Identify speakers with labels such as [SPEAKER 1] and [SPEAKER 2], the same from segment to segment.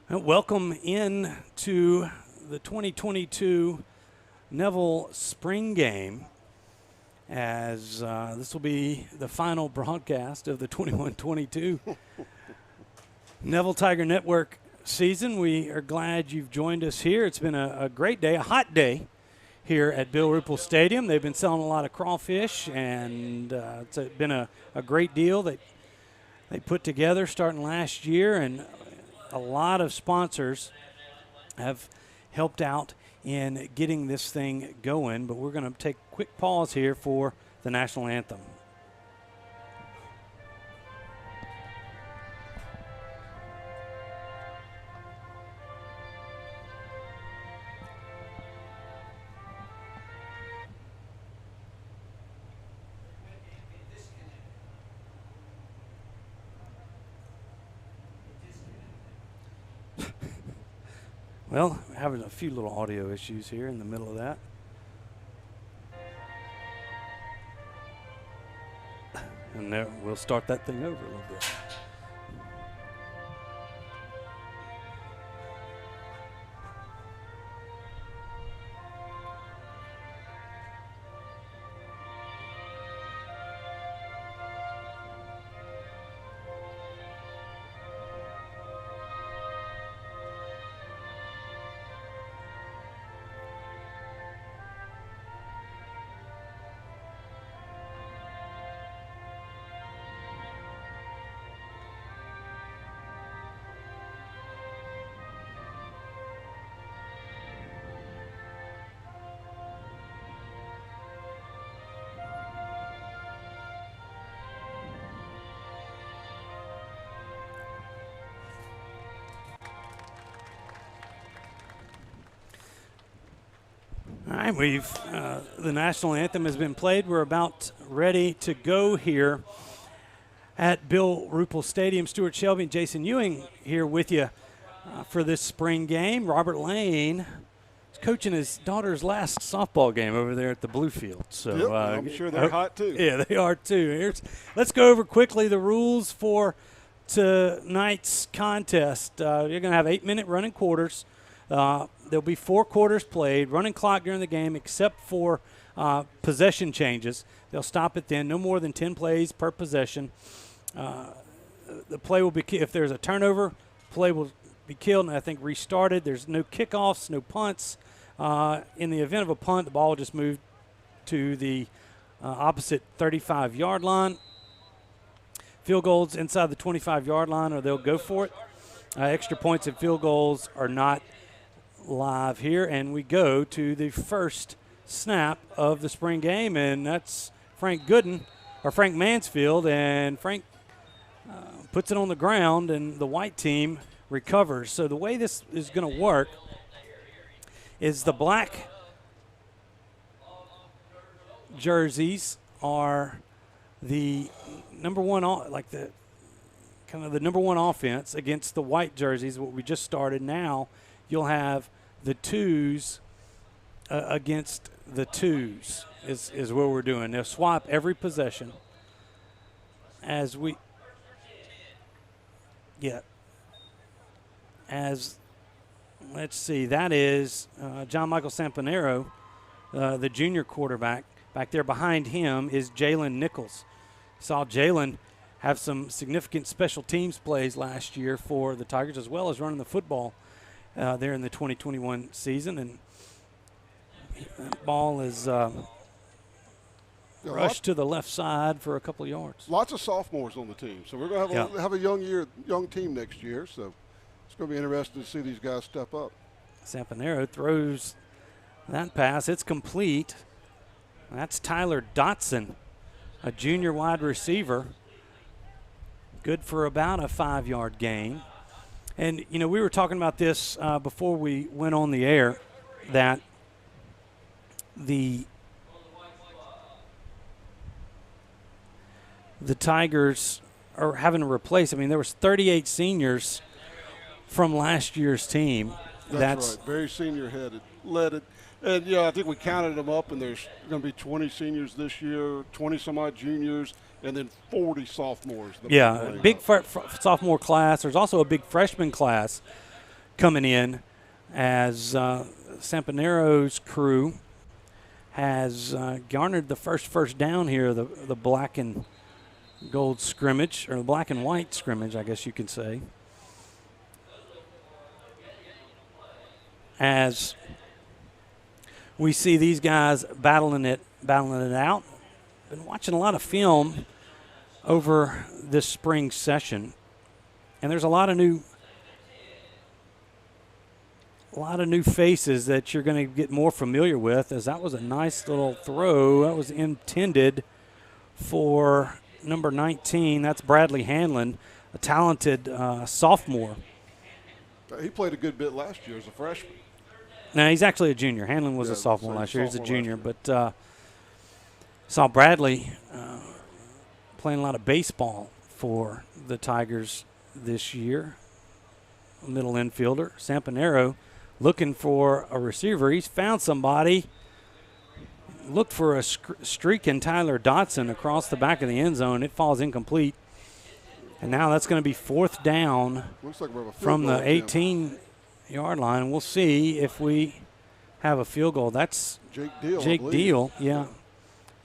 [SPEAKER 1] Welcome in to the 2022 Neville Spring Game, as this will be the final broadcast of the 21-22 Neville Tiger Network season. We are glad you've joined us here. It's been a great day, a hot day here at Bill Ruple Stadium. They've been selling a lot of crawfish, and it's been a great deal that they put together starting last year, and a lot of sponsors have helped out in getting this thing going. But we're going to take a quick pause here for the national anthem. Well, we're having a few little audio issues here in the middle of that. And there, we'll start that thing over a little bit. All right, the national anthem has been played. We're about ready to go here at Bill Ruple Stadium. Stewart, Shelby, and Jason Ewing here with you for this spring game. Robert Lane is coaching his daughter's last softball game over there at the Blue Field. So
[SPEAKER 2] yep, I'm sure they're hot too.
[SPEAKER 1] Yeah, they are too. Let's go over quickly the rules for tonight's contest. You're going to have 8-minute running quarters. There'll be 4 quarters played, running clock during the game except for possession changes. They'll stop it then. No more than 10 plays per possession. The play will be if there's a turnover, play will be killed and I think restarted. There's no kickoffs, no punts. In the event of a punt, the ball will just move to the opposite 35-yard line. Field goals inside the 25-yard line, or they'll go for it. Extra points and field goals are not live here, and we go to the first snap of the spring game, and that's Frank Mansfield, and Frank puts it on the ground, and the white team recovers. So the way this is going to work is the black jerseys are the number one, like the kind of the number one offense against the white jerseys, what we just started. Now you'll have the twos against the twos is what we're doing. They'll swap every possession as let's see, that is John Michael Sampanero, the junior quarterback. Back there behind him is Jalen Nichols. Saw Jalen have some significant special teams plays last year for the Tigers, as well as running the football there in the 2021 season. And that ball is rushed to the left side for a couple of yards.
[SPEAKER 2] Lots of sophomores on the team, so we're going to have a young team next year. So it's going to be interesting to see these guys step up.
[SPEAKER 1] Sampanero throws that pass. It's complete. That's Tyler Dotson, a junior wide receiver. Good for about a 5-yard gain. And, we were talking about this before we went on the air, that the Tigers are having to replace. I mean, there was 38 seniors from last year's team.
[SPEAKER 2] That's right. Very senior-headed. And, I think we counted them up, and there's going to be 20 seniors this year, 20-some-odd juniors, and then 40 sophomores.
[SPEAKER 1] Yeah, big sophomore class. There's also a big freshman class coming in as Sampanero's crew has garnered the first down here, the black and gold scrimmage, or the black and white scrimmage, I guess you could say. As we see these guys battling it out. Been watching a lot of film over this spring session, and there's a lot of new faces that you're going to get more familiar with, as that was a nice little throw. That was intended for number 19. That's Bradley Hanlon, a talented sophomore.
[SPEAKER 2] He played a good bit last year as a freshman.
[SPEAKER 1] No, he's actually a junior. Hanlon was a sophomore last year. He's a junior, but saw Bradley playing a lot of baseball for the Tigers this year. Middle infielder. Sampanero looking for a receiver. He's found somebody. Looked for a streak in Tyler Dotson across the back of the end zone. It falls incomplete. And now that's going to be 4th down from the 18-yard line. We'll see if we have a field goal. That's Jake Deal,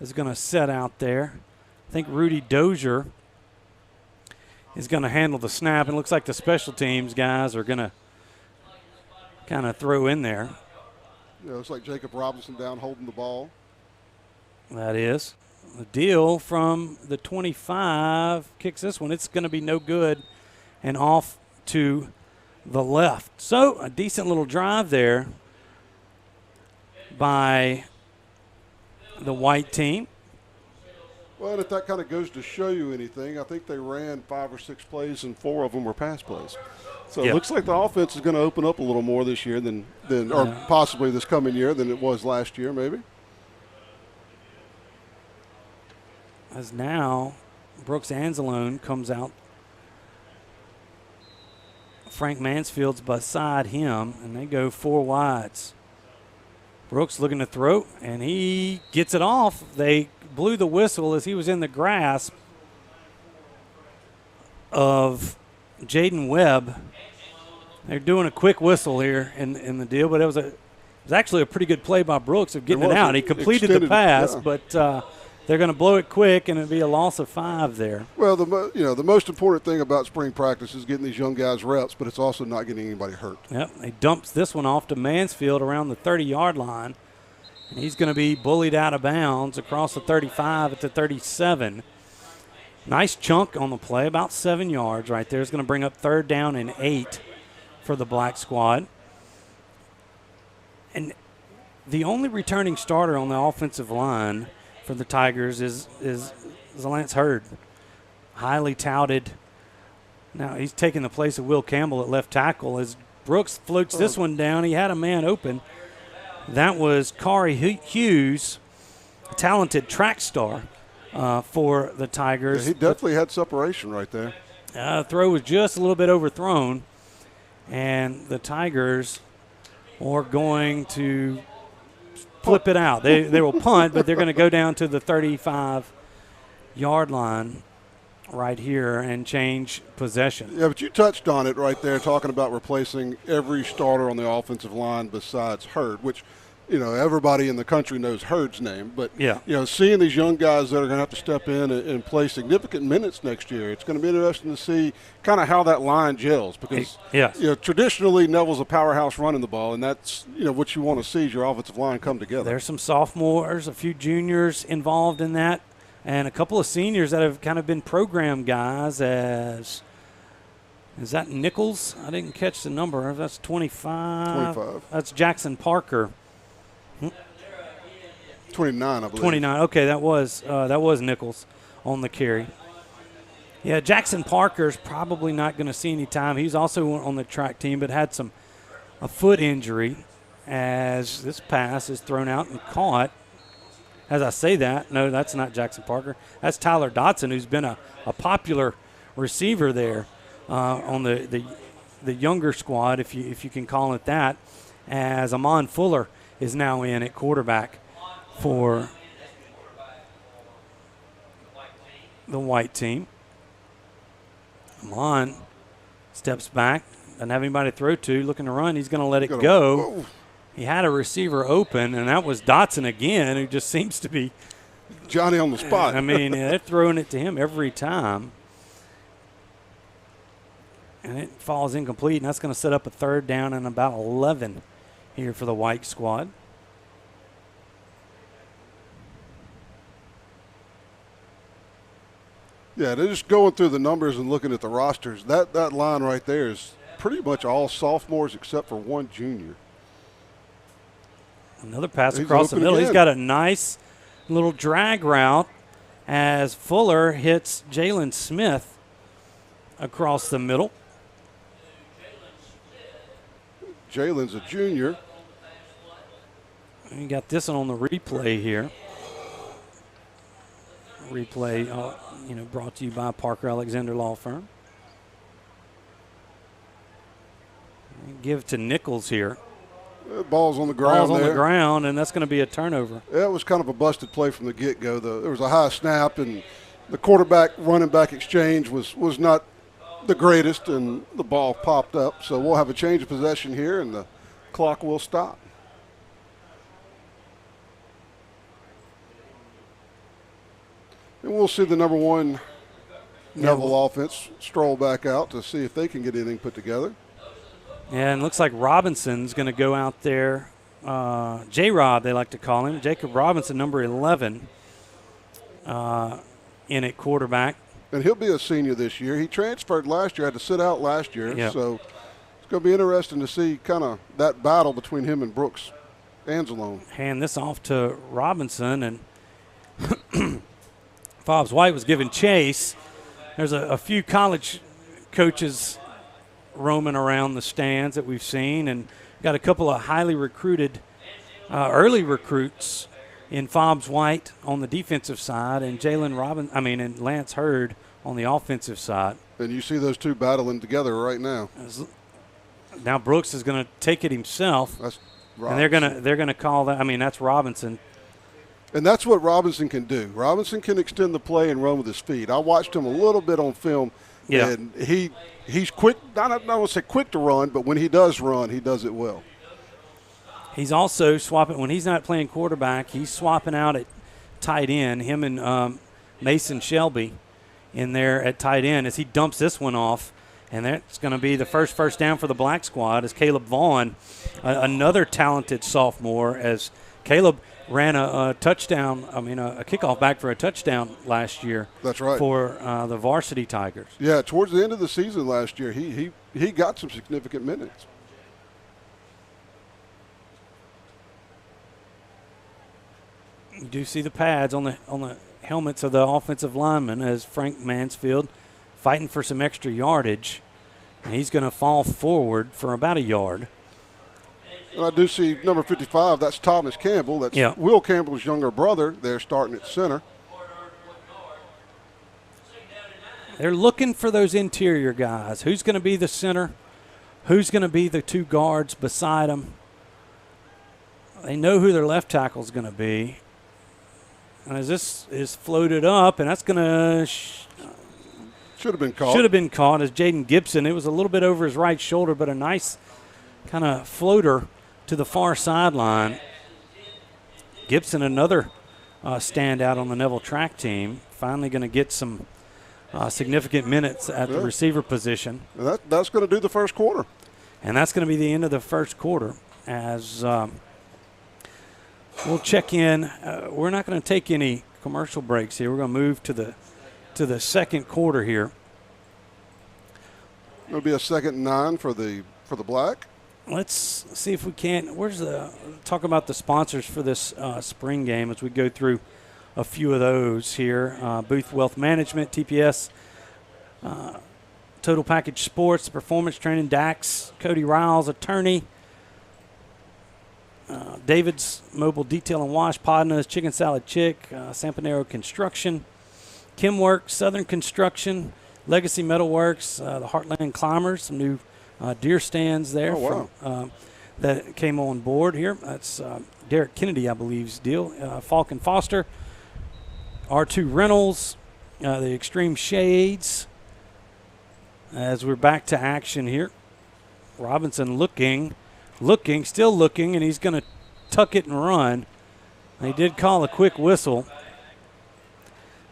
[SPEAKER 1] is going to set out there. I think Rudy Dozier is going to handle the snap. It looks like the special teams guys are going to kind of throw in there.
[SPEAKER 2] Yeah, looks like Jacob Robinson down holding the ball.
[SPEAKER 1] That is. The Deal from the 25 kicks this one. It's going to be no good and off to the left. So a decent little drive there by the white team.
[SPEAKER 2] Well, if that kind of goes to show you anything, I think they ran 5 or 6 plays and 4 of them were pass plays. So It looks like the offense is going to open up a little more this year or possibly this coming year than it was last year, maybe.
[SPEAKER 1] As now Brooks Anzalone comes out. Frank Mansfield's beside him, and they go 4 wides. Brooks looking to throw, and he gets it off. They blew the whistle as he was in the grasp of Jaden Webb. They're doing a quick whistle here in the deal, but it was actually a pretty good play by Brooks of getting it out. He completed the pass, but they're going to blow it quick, and it'll be a loss of 5 there.
[SPEAKER 2] Well, the most important thing about spring practice is getting these young guys reps, but it's also not getting anybody hurt.
[SPEAKER 1] Yep, he dumps this one off to Mansfield around the 30-yard line, and he's going to be bullied out of bounds across the 35 at the 37. Nice chunk on the play, about 7 yards right there. It's going to bring up 3rd down and 8 for the black squad. And the only returning starter on the offensive line for the Tigers is Lance Hurd, highly touted. Now he's taking the place of Will Campbell at left tackle as Brooks floats this one down. He had a man open. That was Corey Hughes, a talented track star for the Tigers.
[SPEAKER 2] Yeah, he definitely had separation right there.
[SPEAKER 1] The throw was just a little bit overthrown, and the Tigers are going to flip it out. They will punt, but they're going to go down to the 35-yard line right here and change possession.
[SPEAKER 2] Yeah, but you touched on it right there, talking about replacing every starter on the offensive line besides Hurd, which, everybody in the country knows Hurd's name. But, seeing these young guys that are going to have to step in and play significant minutes next year, it's going to be interesting to see kind of how that line gels because, traditionally Neville's a powerhouse running the ball, and that's, what you want to see is your offensive line come together.
[SPEAKER 1] There's some sophomores, a few juniors involved in that, and a couple of seniors that have kind of been program guys as – is that Nichols? I didn't catch the number. That's 25.
[SPEAKER 2] 25.
[SPEAKER 1] That's Jackson Parker.
[SPEAKER 2] 29, I believe.
[SPEAKER 1] 29. Okay, that was Nichols on the carry. Yeah, Jackson Parker's probably not going to see any time. He's also on the track team, but had a foot injury as this pass is thrown out and caught. As I say that, no, that's not Jackson Parker. That's Tyler Dotson, who's been a popular receiver there on the younger squad, if you can call it that, as Amon Fuller is now in at quarterback for the white team. Amon steps back. doesn't have anybody to throw to, looking to run. He's going to let it go.
[SPEAKER 2] Whoa.
[SPEAKER 1] He had a receiver open, and that was Dotson again, who just seems to be
[SPEAKER 2] Johnny on the spot.
[SPEAKER 1] I mean, they're throwing it to him every time. And it falls incomplete, and that's going to set up a 3rd down and about 11 here for the White squad.
[SPEAKER 2] Yeah, they're just going through the numbers and looking at the rosters. That line right there is pretty much all sophomores except for one junior.
[SPEAKER 1] Another pass across the middle.
[SPEAKER 2] Again.
[SPEAKER 1] He's got a nice little drag route as Fuller hits Jalen Smith across the middle.
[SPEAKER 2] Jalen's a junior.
[SPEAKER 1] You got this one on the replay here. Replay, brought to you by Parker Alexander Law Firm. Give to Nichols here.
[SPEAKER 2] Ball's on the ground.
[SPEAKER 1] Ball's on the ground, and that's going to be a turnover.
[SPEAKER 2] It was kind of a busted play from the get-go. There was a high snap, and the quarterback-running back exchange was not the greatest, and the ball popped up. So we'll have a change of possession here, and the clock will stop. And we'll see the number 1 Neville offense stroll back out to see if they can get anything put together.
[SPEAKER 1] And it looks like Robinson's going to go out there. J-Rob, they like to call him. Jacob Robinson, number 11, in at quarterback.
[SPEAKER 2] And he'll be a senior this year. He transferred last year, had to sit out last year.
[SPEAKER 1] Yep.
[SPEAKER 2] So it's going to be interesting to see kind of that battle between him and Brooks Anzalone.
[SPEAKER 1] Hand this off to Robinson, and Fobbs White was giving chase. There's a few college coaches roaming around the stands that we've seen, and got a couple of highly recruited early recruits in Fobbs White on the defensive side, and and Lance Hurd on the offensive side.
[SPEAKER 2] And you see those two battling together right now.
[SPEAKER 1] Now Brooks is going to take it himself,
[SPEAKER 2] That's
[SPEAKER 1] and they're gonna call that. I mean, that's Robinson.
[SPEAKER 2] And that's what Robinson can do. Robinson can extend the play and run with his feet. I watched him a little bit on film, and he's quick. I don't want to say quick to run, but when he does run, he does it well.
[SPEAKER 1] He's also swapping when he's not playing quarterback. He's swapping out at tight end. Him and Mason Shelby in there at tight end as he dumps this one off, and that's going to be the first down for the Black squad. As Caleb Vaughn, another talented sophomore, as Caleb ran a touchdown. I mean, a kickoff back for a touchdown last year.
[SPEAKER 2] That's right.
[SPEAKER 1] For the varsity Tigers.
[SPEAKER 2] Yeah, towards the end of the season last year, he got some significant minutes.
[SPEAKER 1] You do see the pads on the helmets of the offensive linemen as Frank Mansfield fighting for some extra yardage, and he's going to fall forward for about a yard.
[SPEAKER 2] And I do see number 55, that's Thomas Campbell. That's Will Campbell's younger brother. They're starting at center.
[SPEAKER 1] They're looking for those interior guys. Who's going to be the center? Who's going to be the two guards beside them? They know who their left tackle is going to be. And as this is floated up, and that's going to
[SPEAKER 2] should have been caught.
[SPEAKER 1] Should have been caught as Jaden Gibson. It was a little bit over his right shoulder, but a nice kind of floater to the far sideline. Gibson, another standout on the Neville track team, finally going to get some significant minutes at the receiver position.
[SPEAKER 2] And that's going to do the first quarter.
[SPEAKER 1] And that's going to be the end of the first quarter as we'll check in. We're not going to take any commercial breaks here. We're going to move to the second quarter here.
[SPEAKER 2] It'll be a 2nd and 9 for the Black.
[SPEAKER 1] Let's see if we can. Talk about the sponsors for this spring game as we go through a few of those here. Booth Wealth Management, TPS, Total Package Sports, Performance Training, Dax, Cody Riles, Attorney, David's Mobile Detail and Wash, Podna's Chicken Salad Chick, Sampanero Construction, Kimworks, Southern Construction, Legacy Metalworks, the Heartland Climbers, some new deer stands there that came on board here. That's Derek Kennedy, I believe's deal. Falcon Foster, R2 Reynolds, the Extreme Shades, as we're back to action here. Robinson looking, still looking, and he's going to tuck it and run. They did call a quick whistle.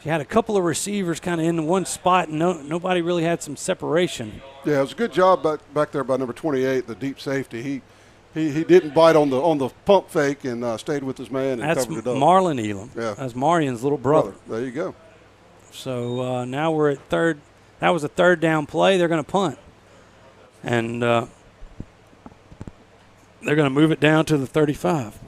[SPEAKER 1] She had a couple of receivers kind of in one spot, and nobody really had some separation.
[SPEAKER 2] Yeah, it was a good job back there by number 28, the deep safety. He didn't bite on the pump fake and stayed with his man and covered it up.
[SPEAKER 1] That's Marlon Elam.
[SPEAKER 2] Yeah.
[SPEAKER 1] That's Marian's little brother.
[SPEAKER 2] There you go.
[SPEAKER 1] So now we're at third. That was a third down play. They're going to punt. And they're going to move it down to the 35.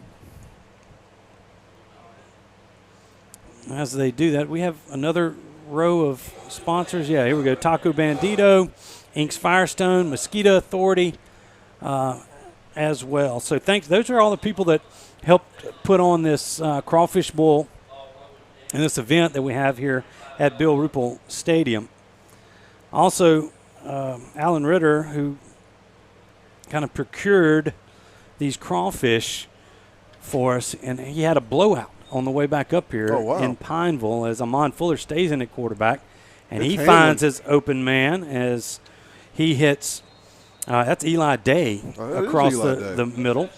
[SPEAKER 1] As they do that, we have another row of sponsors. Yeah, here we go. Taco Bandito, Inks Firestone, Mosquito Authority as well. So thanks. Those are all the people that helped put on this Crawfish Bowl and this event that we have here at Bill Ruple Stadium. Also, Alan Ritter, who kind of procured these crawfish for us, and he had a blowout on the way back up here in Pineville as Amon Fuller stays in at quarterback, and he finds his open man as he hits that's Eli Day across the middle,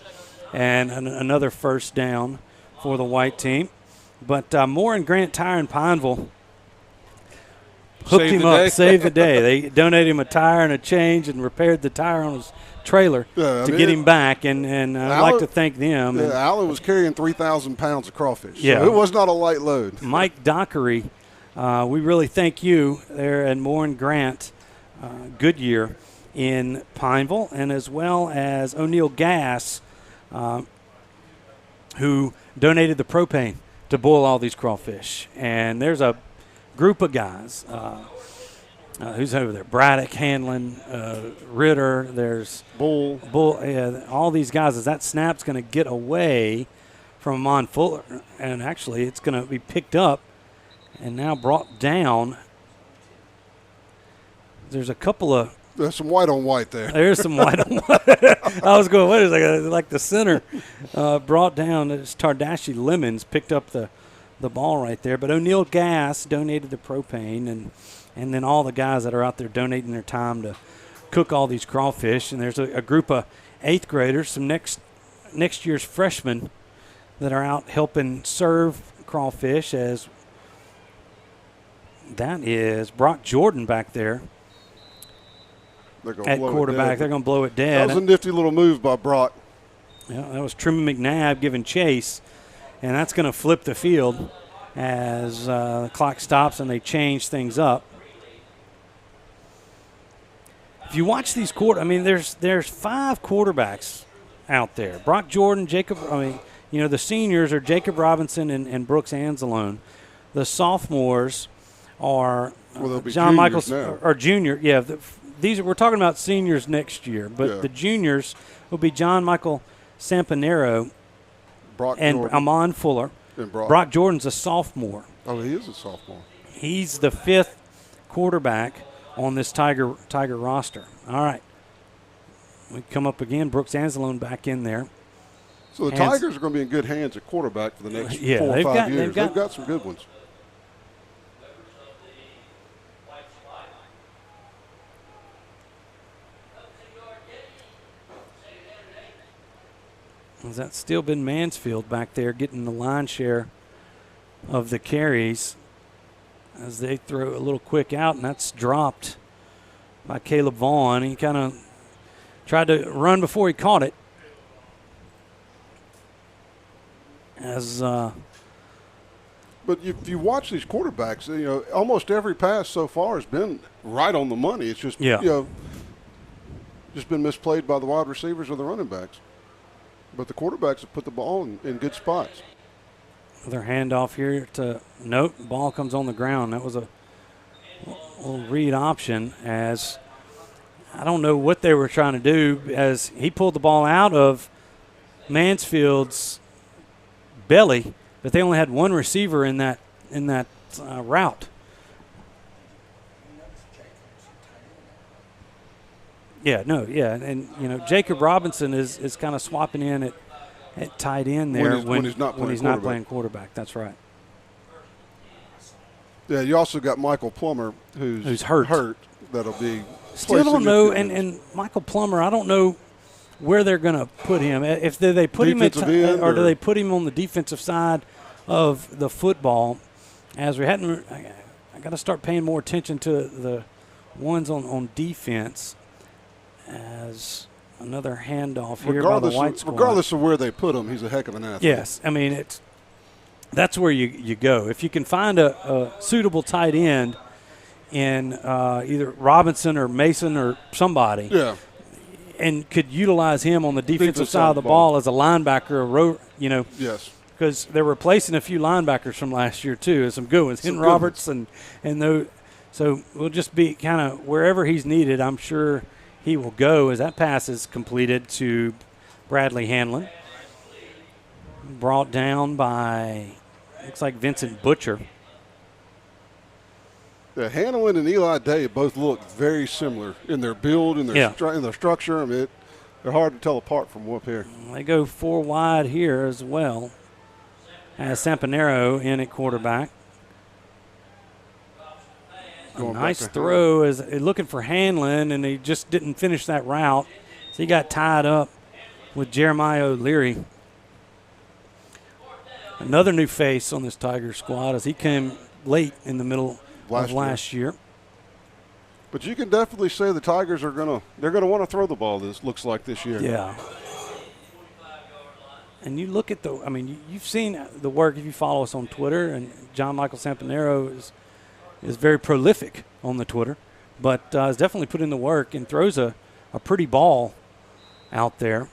[SPEAKER 1] and another first down for the white team. But Moore and Grant Tire in Pineville hooked him up, saved the day. They donated him a tire and a change and repaired the tire on his trailer to get him back, and I'd like to thank them.
[SPEAKER 2] Yeah, Alan was carrying 3,000 pounds of crawfish. Yeah. So it was not a light load.
[SPEAKER 1] Mike Dockery, we really thank you there at Moore and Grant Goodyear in Pineville, and as well as O'Neill Gas, who donated the propane to boil all these crawfish. And there's a group of guys. Who's over there? Braddock, Hanlon, Ritter. There's Bull. All these guys. As that snap's going to get away from Amon Fuller, and actually it's going to be picked up and now brought down. There's a couple of.
[SPEAKER 2] There's some white on white there.
[SPEAKER 1] There's some white on white. I was going, what is it? Like the center brought down. It's Tardashi Lemons picked up the ball right there. But O'Neill Gas donated the propane, and then all the guys that are out there donating their time to cook all these crawfish. And there's a group of 8th graders, some next year's freshmen that are out helping serve crawfish, as that is Brock Jordan back there at quarterback. They're going to blow it dead.
[SPEAKER 2] That was a nifty little move by Brock.
[SPEAKER 1] Yeah, that was Truman McNabb giving chase, and that's going to flip the field as the clock stops and they change things up. If you watch these there's 5 quarterbacks out there. Brock Jordan, the seniors are Jacob Robinson and Brooks Anzalone. The sophomores are John Michaels or junior. Yeah, we're talking about seniors next year, but the juniors will be John Michael Sampanero and Jordan. Amon Fuller.
[SPEAKER 2] And
[SPEAKER 1] Brock Jordan's a sophomore.
[SPEAKER 2] Oh, he is a sophomore.
[SPEAKER 1] He's the 5th quarterback on this Tiger roster. All right. We come up again. Brooks Anzalone back in there.
[SPEAKER 2] So the Tigers are going to be in good hands at quarterback for the next 4 or 5 years. They've got some good ones.
[SPEAKER 1] Has that still been Mansfield back there getting the line share of the carries as they throw a little quick out, and that's dropped by Caleb Vaughn. He kind of tried to run before he caught it.
[SPEAKER 2] But if you watch these quarterbacks, almost every pass so far has been right on the money. It's just just been misplayed by the wide receivers or the running backs. But the quarterbacks have put the ball in good spots.
[SPEAKER 1] Their handoff here nope, ball comes on the ground. That was a little read option, as I don't know what they were trying to do, as he pulled the ball out of Mansfield's belly, but they only had one receiver in that route. And Jacob Robinson is kind of swapping in at tight end there when he's not playing quarterback. That's right.
[SPEAKER 2] Yeah, you also got Michael Plummer who's hurt. That'll be
[SPEAKER 1] Still don't know, and Michael Plummer, I don't know where they're going to put him. If they put him at, or do they put him on the defensive side of the football? As we hadn't, I got to start paying more attention to the ones on defense. As another handoff here by the white squad.
[SPEAKER 2] Regardless of where they put him, he's a heck of an athlete.
[SPEAKER 1] Yes, I mean that's where you go. If you can find a suitable tight end in either Robinson or Mason or somebody, and could utilize him on the defensive side of the ball as a linebacker,
[SPEAKER 2] yes,
[SPEAKER 1] because they're replacing a few linebackers from last year too, some good ones, Henry Roberts and those. So we'll just be kind of wherever he's needed. I'm sure he will go as that pass is completed to Bradley Hanlon. Brought down by, looks like Vincent Butcher.
[SPEAKER 2] Yeah, Hanlon and Eli Day both look very similar in their build and in their structure. I mean, they're hard to tell apart from up here.
[SPEAKER 1] They go 4 wide here as well. As Sampanero in at quarterback. A nice throw is looking for Hanlon, and he just didn't finish that route. So he got tied up with Jeremiah O'Leary. Another new face on this Tiger squad as he came late in the middle of last year.
[SPEAKER 2] But you can definitely say the Tigers are they're gonna want to throw the ball. This looks like this year.
[SPEAKER 1] Yeah. And you look at you've seen the work if you follow us on Twitter, and John Michael Sampanero is very prolific on the Twitter, but has definitely put in the work and throws a pretty ball out there.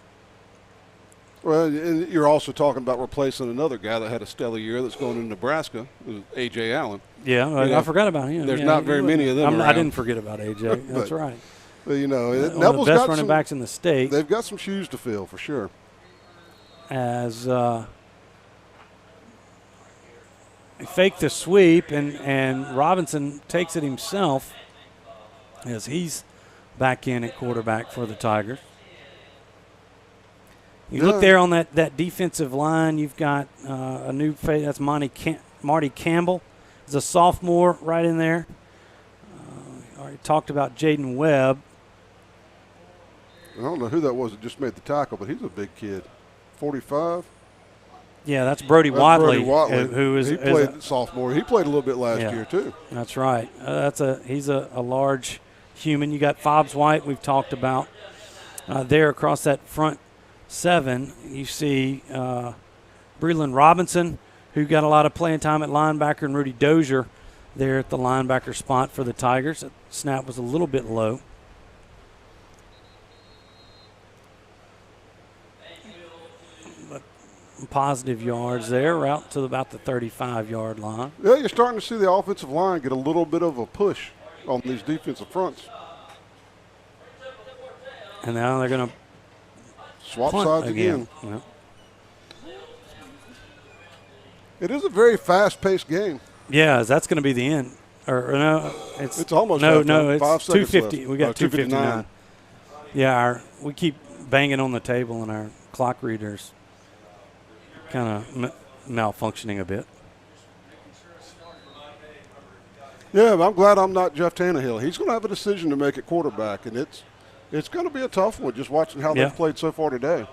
[SPEAKER 2] Well, and you're also talking about replacing another guy that had a stellar year that's going to Nebraska, A.J. Allen.
[SPEAKER 1] Yeah, I forgot about him.
[SPEAKER 2] There's not very many of them around.
[SPEAKER 1] I didn't forget about A.J. That's right.
[SPEAKER 2] But, Neville's
[SPEAKER 1] one of the best
[SPEAKER 2] got
[SPEAKER 1] running backs in the state.
[SPEAKER 2] They've got some shoes to fill for sure.
[SPEAKER 1] As fake the sweep, and Robinson takes it himself as he's back in at quarterback for the Tigers. You look there on that defensive line, you've got a new face. That's Marty Campbell. He's a sophomore right in there. Already talked about Jaden Webb.
[SPEAKER 2] I don't know who that was that just made the tackle, but he's a big kid. 45.
[SPEAKER 1] Yeah, that's Brody Watley.
[SPEAKER 2] He played sophomore. He played a little bit last year too.
[SPEAKER 1] That's right. He's a large human. You got Fobbs White we've talked about there across that front 7. You see Breland Robinson, who got a lot of playing time at linebacker, and Rudy Dozier there at the linebacker spot for the Tigers. That snap was a little bit low. Positive yards there, out to about the 35-yard line.
[SPEAKER 2] Yeah, you're starting to see the offensive line get a little bit of a push on these defensive fronts.
[SPEAKER 1] And now they're going to
[SPEAKER 2] swap sides again.
[SPEAKER 1] Yeah.
[SPEAKER 2] It is a very fast-paced game.
[SPEAKER 1] Yeah, that's going to be the end. Or no,
[SPEAKER 2] it's almost
[SPEAKER 1] no,
[SPEAKER 2] it's
[SPEAKER 1] 250. We got 259. Yeah, we keep banging on the table, and our clock readers kind of malfunctioning a bit.
[SPEAKER 2] Yeah, but I'm glad I'm not Jeff Tannehill. He's going to have a decision to make at quarterback, and it's going to be a tough one just watching how they've played so far today.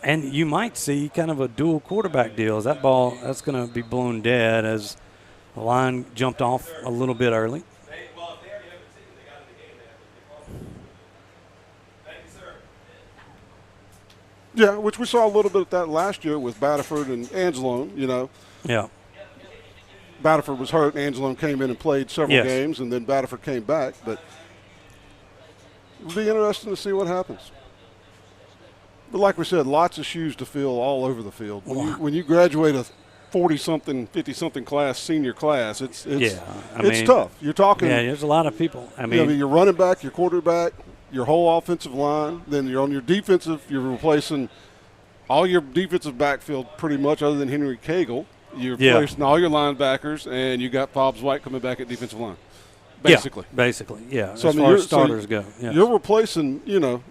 [SPEAKER 1] And you might see kind of a dual quarterback deal. That ball, that's going to be blown dead as the line jumped off a little bit early.
[SPEAKER 2] Yeah, which we saw a little bit of that last year with Batterford and Angelone,
[SPEAKER 1] Yeah.
[SPEAKER 2] Batterford was hurt, and Angelone came in and played several games, and then Batterford came back. But it'll be interesting to see what happens. But like we said, lots of shoes to fill all over the field. When you graduate a 40-something, 50-something class, senior class, it's tough. You're talking.
[SPEAKER 1] Yeah, there's a lot of people.
[SPEAKER 2] Your running back, your quarterback, your whole offensive line. Then you're on your defensive. You're replacing all your defensive backfield pretty much, other than Henry Cagle. You're replacing all your linebackers, and you got Fobbs White coming back at defensive line. Basically.
[SPEAKER 1] Yeah. So as far as starters go. Yes.
[SPEAKER 2] You're replacing,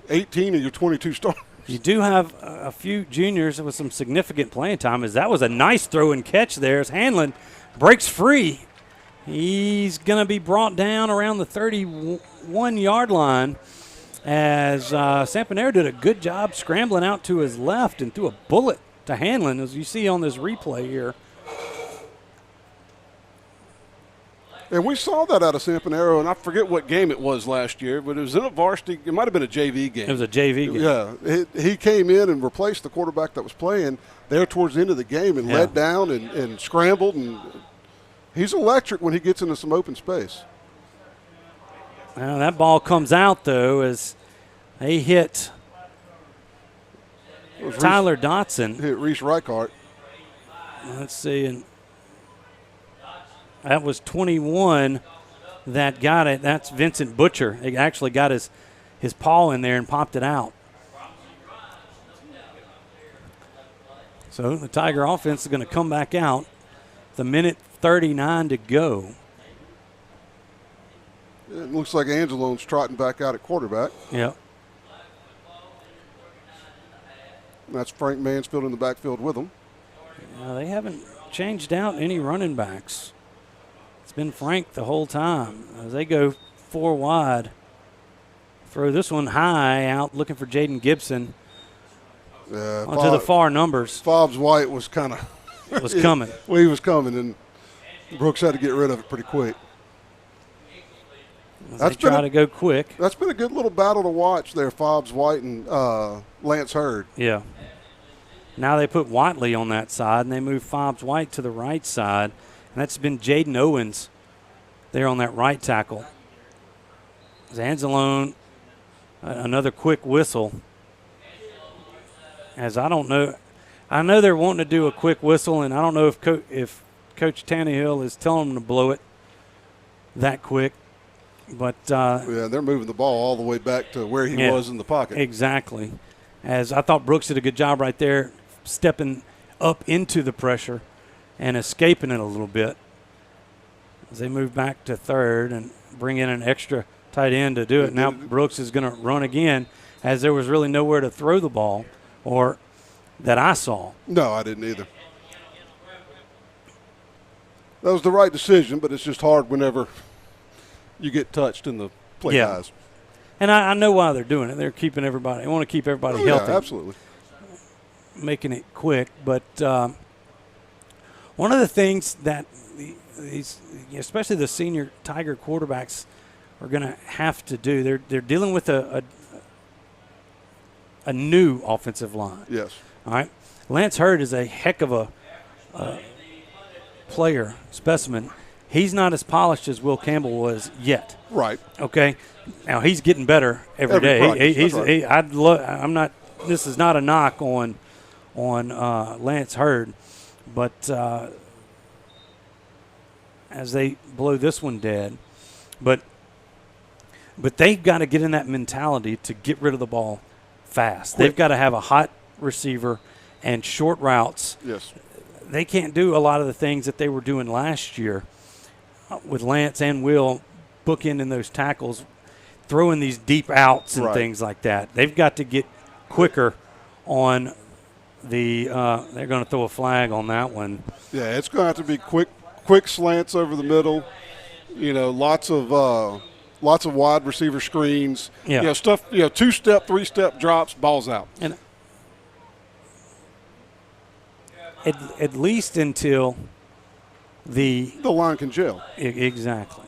[SPEAKER 2] 18 of your 22 starters.
[SPEAKER 1] You do have a few juniors with some significant playing time. As that was a nice throw and catch there as Hanlon breaks free He's going to be brought down around the 31-yard line as Sampanero did a good job scrambling out to his left and threw a bullet to Hanlon, as you see on this replay here.
[SPEAKER 2] And we saw that out of Sampanero, and I forget what game it was last year, but it was in a varsity. It might have been a JV game.
[SPEAKER 1] It was a JV game.
[SPEAKER 2] Yeah. He came in and replaced the quarterback that was playing there towards the end of the game and led down and scrambled. And he's electric when he gets into some open space.
[SPEAKER 1] Well, that ball comes out, though, as they hit Tyler Dotson.
[SPEAKER 2] Hit Reese Reichart.
[SPEAKER 1] Let's see. And that was 21 that got it. That's Vincent Butcher. He actually got his paw in there and popped it out. So the Tiger offense is going to come back out. The minute 39 to go.
[SPEAKER 2] It looks like Angelone's trotting back out at quarterback.
[SPEAKER 1] Yep.
[SPEAKER 2] That's Frank Mansfield in the backfield with him.
[SPEAKER 1] They haven't changed out any running backs. It's been Frank the whole time. As they go 4 wide. Throw this one high out, looking for Jaden Gibson. Onto the far numbers.
[SPEAKER 2] Fobbs White was kind of
[SPEAKER 1] was coming.
[SPEAKER 2] Well, he was coming, and Brooks had to get rid of it pretty quick.
[SPEAKER 1] That's try to go quick.
[SPEAKER 2] That's been a good little battle to watch there, Fobbs White and Lance Hurd.
[SPEAKER 1] Yeah. Now they put Watley on that side, and they move Fobbs White to the right side. And that's been Jaden Owens there on that right tackle. Anzalone, another quick whistle. As I don't know. I know they're wanting to do a quick whistle, and I don't know if Coach Tannehill is telling them to blow it that quick. But
[SPEAKER 2] yeah, they're moving the ball all the way back to where he was in the pocket.
[SPEAKER 1] Exactly. As I thought Brooks did a good job right there, stepping up into the pressure and escaping it a little bit. As they move back to third and bring in an extra tight end to do it. Now Brooks is going to run again, as there was really nowhere to throw the ball, or that I saw.
[SPEAKER 2] No, I didn't either. That was the right decision, but it's just hard whenever you get touched in the play guys.
[SPEAKER 1] And I know why they're doing it. They're keeping everybody. They want to keep everybody healthy.
[SPEAKER 2] Yeah, absolutely.
[SPEAKER 1] Making it quick. But one of the things that these, especially the senior Tiger quarterbacks, are going to have to do, they're dealing with a new offensive line.
[SPEAKER 2] Yes.
[SPEAKER 1] All right. Lance Hurd is a heck of a player, specimen. He's not as polished as Will Campbell was yet.
[SPEAKER 2] Right.
[SPEAKER 1] Okay. Now he's getting better every day. I'm not. This is not a knock on Lance Hurd, but as they blow this one dead, but they've got to get in that mentality to get rid of the ball fast. They've got to have a hot receiver and short routes.
[SPEAKER 2] Yes.
[SPEAKER 1] They can't do a lot of the things that they were doing last year with Lance and Will bookending those tackles, throwing these deep outs and things like that. They've got to get quicker on the they're going to throw a flag on that one.
[SPEAKER 2] Yeah, it's going to have to be quick slants over the middle. You know, lots of wide receiver screens.
[SPEAKER 1] Yeah.
[SPEAKER 2] You know, stuff, 2-step, 3-step drops, balls out.
[SPEAKER 1] And at least until the
[SPEAKER 2] line can gel.
[SPEAKER 1] Exactly.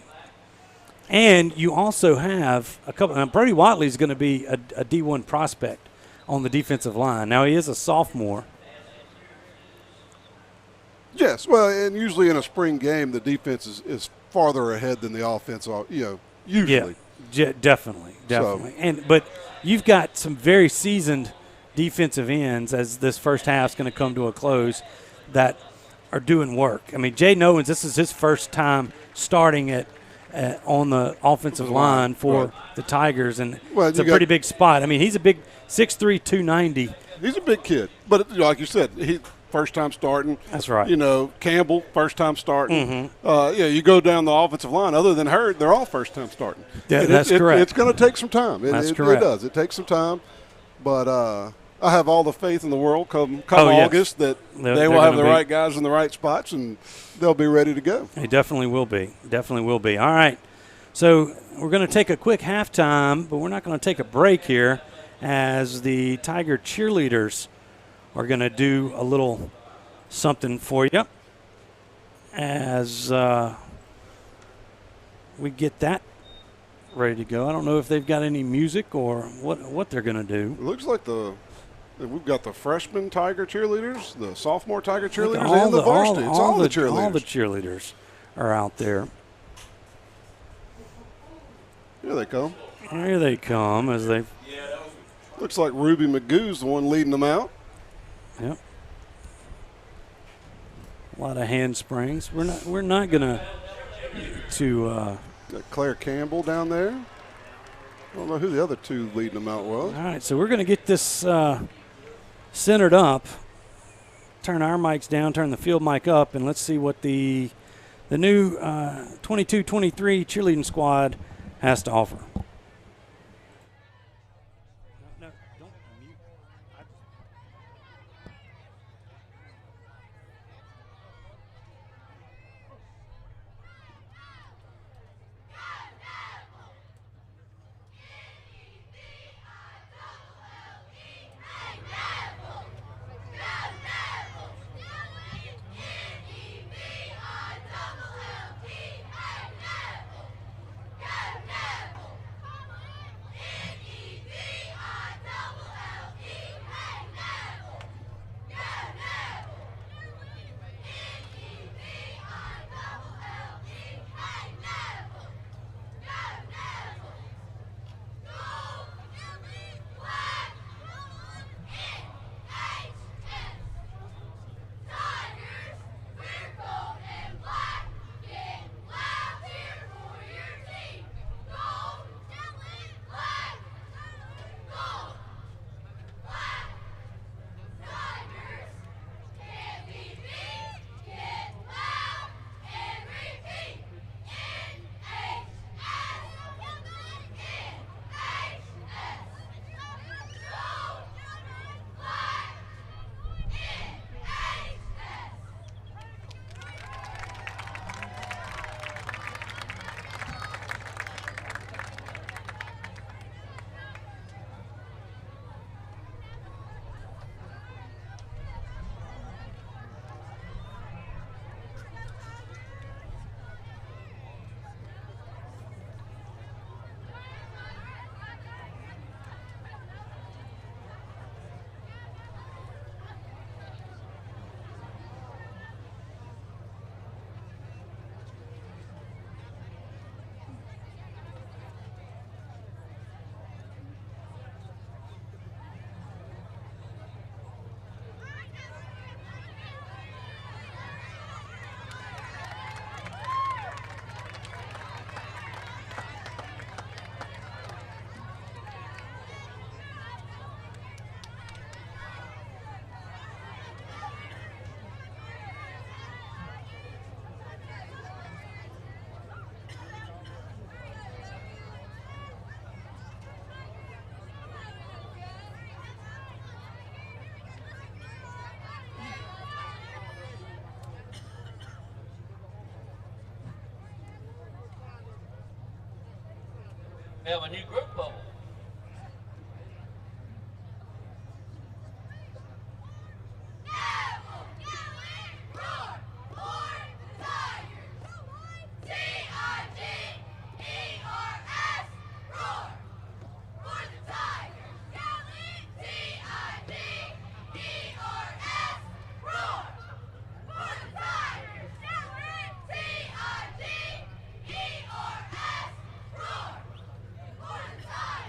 [SPEAKER 1] And you also have a couple. Now Brody Watley is going to be a D1 prospect on the defensive line. Now he is a sophomore.
[SPEAKER 2] Yes, well, and usually in a spring game, the defense is farther ahead than the offense. Usually.
[SPEAKER 1] Yeah, definitely. So. But you've got some very seasoned defensive ends as this first half is going to come to a close that are doing work. I mean, Jay Owens, this is his first time starting on the offensive line for the Tigers, and it's a pretty big spot. I mean, he's a big 6'3", 290.
[SPEAKER 2] He's a big kid, but like you said, he first time starting.
[SPEAKER 1] That's right.
[SPEAKER 2] Campbell, first time starting.
[SPEAKER 1] Mm-hmm.
[SPEAKER 2] You go down the offensive line. Other than Hurd, they're all first time starting.
[SPEAKER 1] Yeah, that's correct.
[SPEAKER 2] It's going to take some time.
[SPEAKER 1] That's correct.
[SPEAKER 2] It does. It takes some time, but I have all the faith in the world come
[SPEAKER 1] yes.
[SPEAKER 2] August that they will have the right guys in the right spots, and they'll be ready to go.
[SPEAKER 1] They definitely will be. Definitely will be. All right. So we're going to take a quick halftime, but we're not going to take a break here as the Tiger cheerleaders are going to do a little something for you as we get that ready to go. I don't know if they've got any music or what they're going to do.
[SPEAKER 2] It looks like we've got the freshman Tiger cheerleaders, the sophomore Tiger cheerleaders, and the varsity. It's all the cheerleaders.
[SPEAKER 1] All the cheerleaders are out there.
[SPEAKER 2] Here they come.
[SPEAKER 1] Here they come as they.
[SPEAKER 2] Looks like Ruby McGoo's the one leading them out.
[SPEAKER 1] Yep. A lot of handsprings. We're not gonna
[SPEAKER 2] Got Claire Campbell down there. I don't know who the other two leading them out was.
[SPEAKER 1] All right, so we're gonna get this centered up. Turn our mics down. Turn the field mic up, and let's see what the new 22-23 cheerleading squad has to offer. No, don't mute.
[SPEAKER 3] We have a new group bubble.
[SPEAKER 4] Time!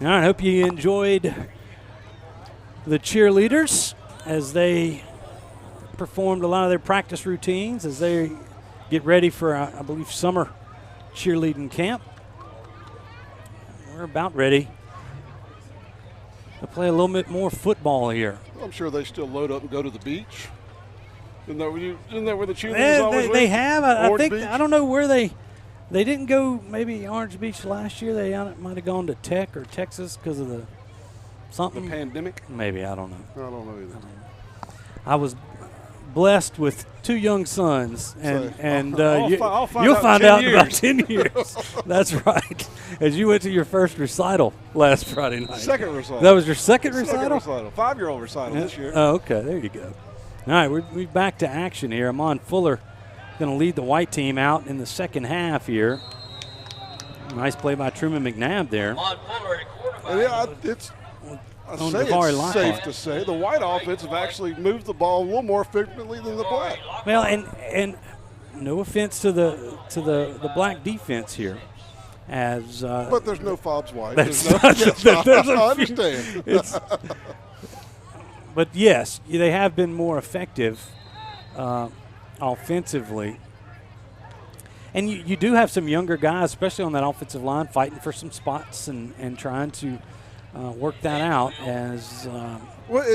[SPEAKER 1] All right, hope you enjoyed the cheerleaders as they performed a lot of their practice routines as they get ready for, I believe, summer cheerleading camp. We're about ready to play a little bit more football here.
[SPEAKER 2] I'm sure they still load up and go to the beach. Isn't that where the cheerleaders always
[SPEAKER 1] They have. I think
[SPEAKER 2] Beach?
[SPEAKER 1] I don't know where they didn't go. Maybe Orange Beach last year. They might have gone to Tech or Texas because of the something.
[SPEAKER 2] The pandemic?
[SPEAKER 1] Maybe, I don't know.
[SPEAKER 2] I don't know either.
[SPEAKER 1] I was blessed with 2 young sons, and
[SPEAKER 2] I'll
[SPEAKER 1] you'll find out in about
[SPEAKER 2] 10
[SPEAKER 1] 10 years. That's right. As you went to your first recital last Friday night.
[SPEAKER 2] Second recital.
[SPEAKER 1] That was your second recital?
[SPEAKER 2] 5-year-old recital this year.
[SPEAKER 1] Oh, okay. There you go. All right, we're back to action here. Amon Fuller going to lead the white team out in the second half here. Nice play by Truman McNabb there.
[SPEAKER 3] Amon Fuller at quarterback.
[SPEAKER 2] It's
[SPEAKER 1] On
[SPEAKER 2] safe
[SPEAKER 1] Lockhart.
[SPEAKER 2] to say the white offense have actually moved the ball a little more frequently than the black.
[SPEAKER 1] Well, and no offense to the black defense here, as
[SPEAKER 2] But there's no Fobbs White.
[SPEAKER 1] That's
[SPEAKER 2] I understand.
[SPEAKER 1] But yes, they have been more effective offensively. And you do have some younger guys, especially on that offensive line, fighting for some spots and trying to work that out. As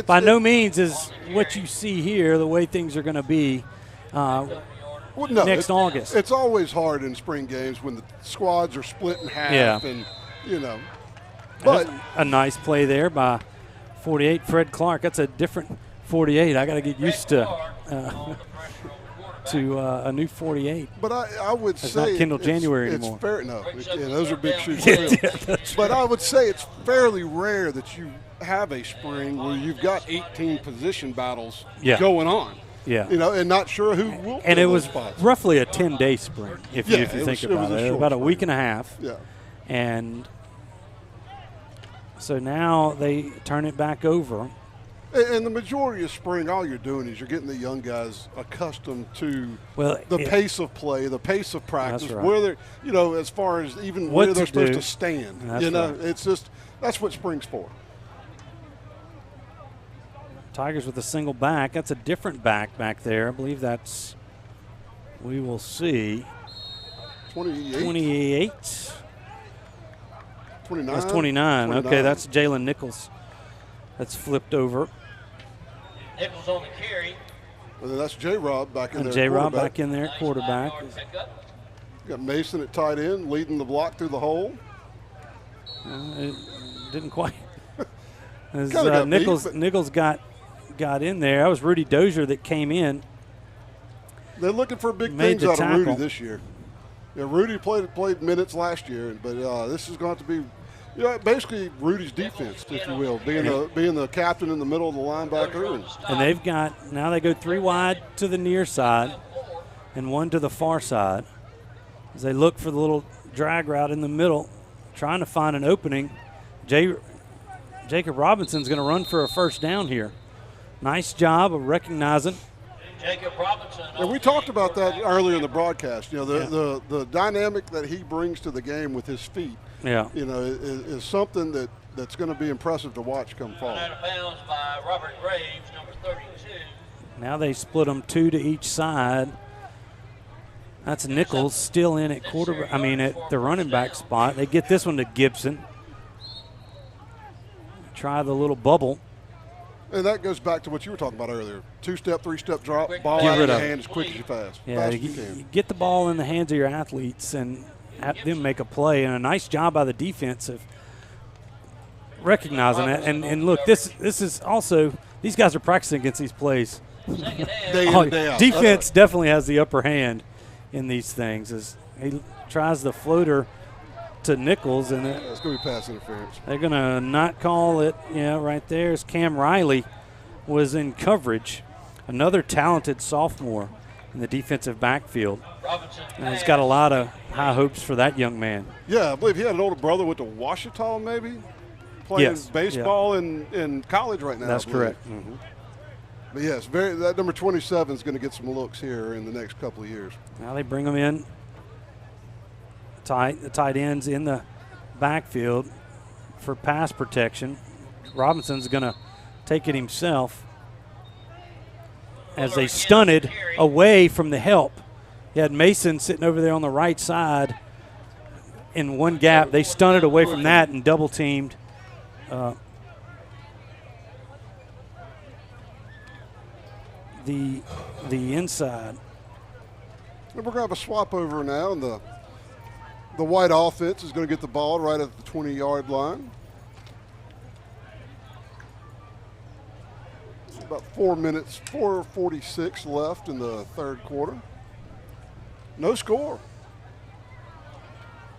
[SPEAKER 1] by no means is what you see here the way things are going to be next August.
[SPEAKER 2] It's always hard in spring games when the squads are split in half, and But
[SPEAKER 1] that's a nice play there by 48 Fred Clark. That's a different 48. I got to get used to a new 48.
[SPEAKER 2] But I would
[SPEAKER 1] It's
[SPEAKER 2] say
[SPEAKER 1] not Kendall January anymore.
[SPEAKER 2] It's fair. No, those are big shoes. But I would say it's fairly rare that you have a spring where you've got 18 position battles going on.
[SPEAKER 1] Yeah.
[SPEAKER 2] And not sure who will.
[SPEAKER 1] And it was
[SPEAKER 2] spots.
[SPEAKER 1] roughly a 10-day spring, if you think about it. About a week and a half.
[SPEAKER 2] Yeah.
[SPEAKER 1] And so now they turn it back over.
[SPEAKER 2] And the majority of spring, all you're doing is you're getting the young guys accustomed to the pace of play, the pace of practice,
[SPEAKER 1] right.
[SPEAKER 2] where they're, as far as even
[SPEAKER 1] What
[SPEAKER 2] where they're
[SPEAKER 1] to
[SPEAKER 2] supposed
[SPEAKER 1] do.
[SPEAKER 2] to stand.
[SPEAKER 1] That's right.
[SPEAKER 2] It's just that's what spring's for.
[SPEAKER 1] Tigers with a single back. That's a different back there. I believe we will see. 28.
[SPEAKER 2] 29.
[SPEAKER 1] That's 29. Okay, that's Jalen Nichols. That's flipped over.
[SPEAKER 3] Nichols on the carry.
[SPEAKER 2] And then that's J-Rob back in there.
[SPEAKER 1] J-Rob back in there, quarterback.
[SPEAKER 2] You got Mason at tight end leading the block through the hole.
[SPEAKER 1] It didn't quite. As,
[SPEAKER 2] got
[SPEAKER 1] Nichols got in there. That was Rudy Dozier that came in.
[SPEAKER 2] They're looking for big
[SPEAKER 1] Made
[SPEAKER 2] things
[SPEAKER 1] the
[SPEAKER 2] out of Rudy
[SPEAKER 1] tackle.
[SPEAKER 2] this year. Yeah, Rudy played minutes last year, but this is going to be basically Rudy's defense, if you will, being the captain in the middle of the linebacker.
[SPEAKER 1] And they've got, now they go 3 wide to the near side and 1 to the far side as they look for the little drag route in the middle, trying to find an opening. Jacob Robinson's going to run for a first down here. Nice job of recognizing.
[SPEAKER 3] Jacob Robinson.
[SPEAKER 2] And we talked about that earlier in the broadcast. The dynamic that he brings to the game with his feet.
[SPEAKER 1] Yeah.
[SPEAKER 2] Is something that's going to be impressive to watch come fall.
[SPEAKER 3] Out of bounds by Robert Graves, number 32.
[SPEAKER 1] Now they split them 2 to each side. That's Nichols still in at at the running back spot. They get this one to Gibson. Try the little bubble.
[SPEAKER 2] And that goes back to what you were talking about earlier. 2-step, 3-step drop, ball
[SPEAKER 1] Get
[SPEAKER 2] out
[SPEAKER 1] rid
[SPEAKER 2] of your
[SPEAKER 1] of it.
[SPEAKER 2] hand as quick as you fast.
[SPEAKER 1] Yeah,
[SPEAKER 2] Fast as you
[SPEAKER 1] you
[SPEAKER 2] can.
[SPEAKER 1] get the ball in the hands of your athletes and have them make a play. And a nice job by the defense of recognizing it. And look, this is also, these guys are practicing against these plays.
[SPEAKER 2] Day in and day out.
[SPEAKER 1] Defense definitely has the upper hand in these things as he tries the floater to Nichols, and
[SPEAKER 2] It's going to be pass interference.
[SPEAKER 1] they're going to not call it. Right there is Cam Riley was in coverage, another talented sophomore in the defensive backfield. And he's got a lot of high hopes for that young man.
[SPEAKER 2] Yeah, I believe he had an older brother went to Ouachita, maybe, playing baseball in college right now.
[SPEAKER 1] That's
[SPEAKER 2] I believe.
[SPEAKER 1] correct. Mm-hmm.
[SPEAKER 2] But yes, that number 27 is going to get some looks here in the next couple of years.
[SPEAKER 1] Now they bring them in. The tight ends in the backfield. for pass protection. Robinson's going to take it himself as they stunted away from the help. You had Mason sitting over there on the right side in one gap. They stunted away from that and double teamed. The inside.
[SPEAKER 2] And we're going to have a swap over now, and the white offense is going to get the ball right at the 20-yard line. About 4:46 left in the third quarter. No score.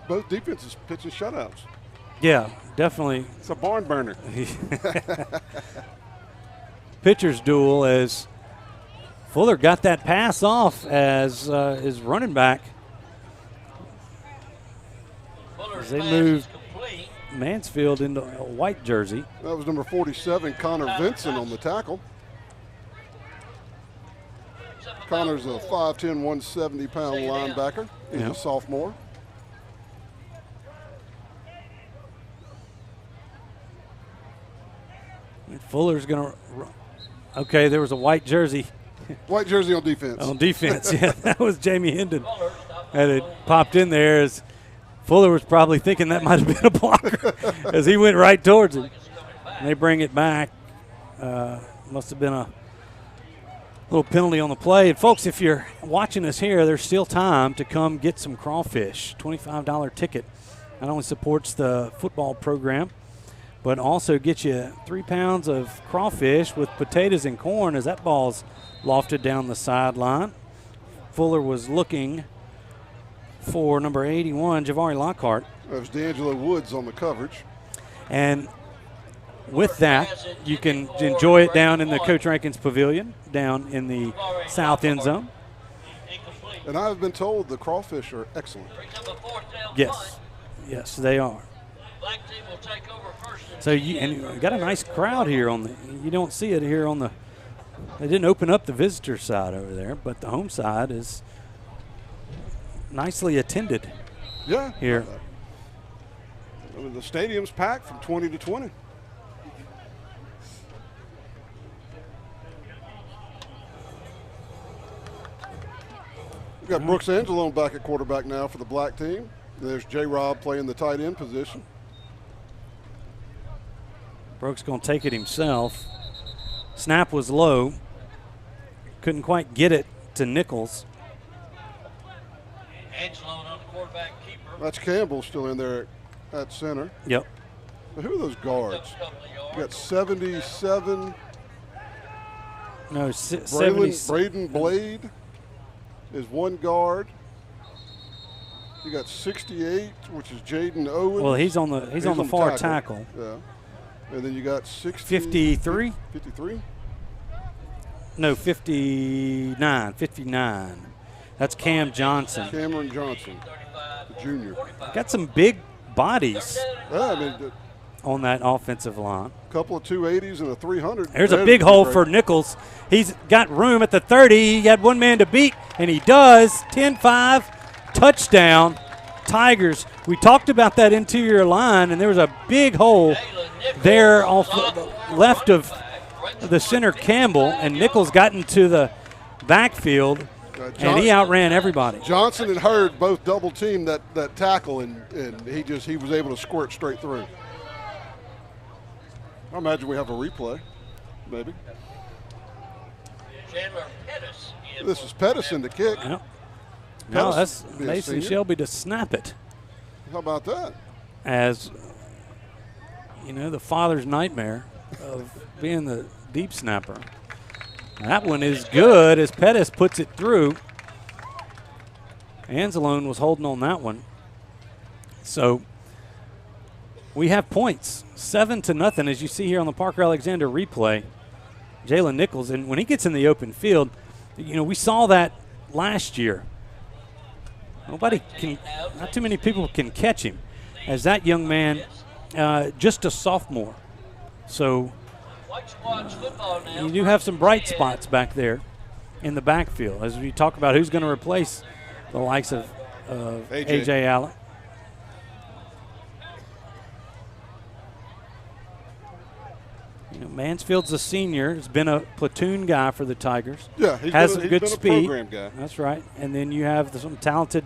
[SPEAKER 2] Both defenses pitching shutouts.
[SPEAKER 1] Yeah, definitely.
[SPEAKER 2] It's a barn burner.
[SPEAKER 1] Pitcher's duel as Fuller got that pass off as his running back. As they moved Mansfield into a white jersey.
[SPEAKER 2] That was number 47, Connor Vinson, on the tackle. Connor's a 5'10", 170-pound linebacker. He's a sophomore.
[SPEAKER 1] Fuller's going to – okay, there was a white jersey.
[SPEAKER 2] White jersey on defense.
[SPEAKER 1] On defense, yeah. That was Jamie Hendon. And it popped in there as Fuller was probably thinking that might have been a blocker as he went right towards him. And they bring it back. Must have been a little penalty on the play. And, folks, if you're watching us here, there's still time to come get some crawfish. $25 ticket. Not only supports the football program, but also gets you 3 pounds of crawfish with potatoes and corn as that ball's lofted down the sideline. Fuller was looking for number 81, Javari Lockhart.
[SPEAKER 2] That was D'Angelo Woods on the coverage.
[SPEAKER 1] And with that, you can enjoy it down in the Coach Rankins Pavilion, down in the south end zone.
[SPEAKER 2] And I've been told the crawfish are excellent.
[SPEAKER 1] Yes. Yes, they are. So you got a nice crowd here on the. You don't see it here on the. They didn't open up the visitor side over there, but the home side is nicely attended.
[SPEAKER 2] Yeah.
[SPEAKER 1] Here.
[SPEAKER 2] I mean, the stadium's packed from 20 to 20. We've got Brooks Angelone back at quarterback now for the black team. There's J-Rob playing the tight end position.
[SPEAKER 1] Brooks going to take it himself. Snap was low. Couldn't quite get it to Nichols.
[SPEAKER 3] Angelone on the quarterback keeper.
[SPEAKER 2] That's Campbell still in there at center.
[SPEAKER 1] Yep.
[SPEAKER 2] But who are those guards? You got 77.
[SPEAKER 1] No, 70.
[SPEAKER 2] Braden Blade is one guard. You got 68, which is Jaden Owens.
[SPEAKER 1] Well, he's on the far tackle.
[SPEAKER 2] Yeah. And then you got
[SPEAKER 1] 53?
[SPEAKER 2] 53?
[SPEAKER 1] No, 59. 59. That's Cam Johnson.
[SPEAKER 2] Cameron Johnson, the junior.
[SPEAKER 1] Got some big bodies on that offensive line.
[SPEAKER 2] A couple of 280s and a 300.
[SPEAKER 1] There's a big hole for Nichols. He's got room at the 30. He had one man to beat, and he does. 10-5, touchdown, Tigers. We talked about that interior line, and there was a big hole there off the left of the center Campbell, and Nichols got into the backfield, and he outran everybody.
[SPEAKER 2] Johnson and Hurd both double teamed that tackle, and he was able to squirt straight through. I imagine we have a replay, maybe. This is Pettis in the kick.
[SPEAKER 1] Yep. No, that's Mason Shelby to snap it.
[SPEAKER 2] How about that?
[SPEAKER 1] As, the father's nightmare of being the deep snapper. That one is good as Pettis puts it through. Anzalone was holding on that one. So we have points, 7-0, as you see here on the Parker Alexander replay. Jalen Nichols, and when he gets in the open field, we saw that last year. Not too many people can catch him as that young man, just a sophomore. So you do have some bright spots back there in the backfield as we talk about who's going to replace the likes of A.J. Allen. Mansfield's a senior. He's been a platoon guy for the Tigers.
[SPEAKER 2] Yeah,
[SPEAKER 1] has some good
[SPEAKER 2] been
[SPEAKER 1] speed.
[SPEAKER 2] A program guy.
[SPEAKER 1] That's right. And then you have some talented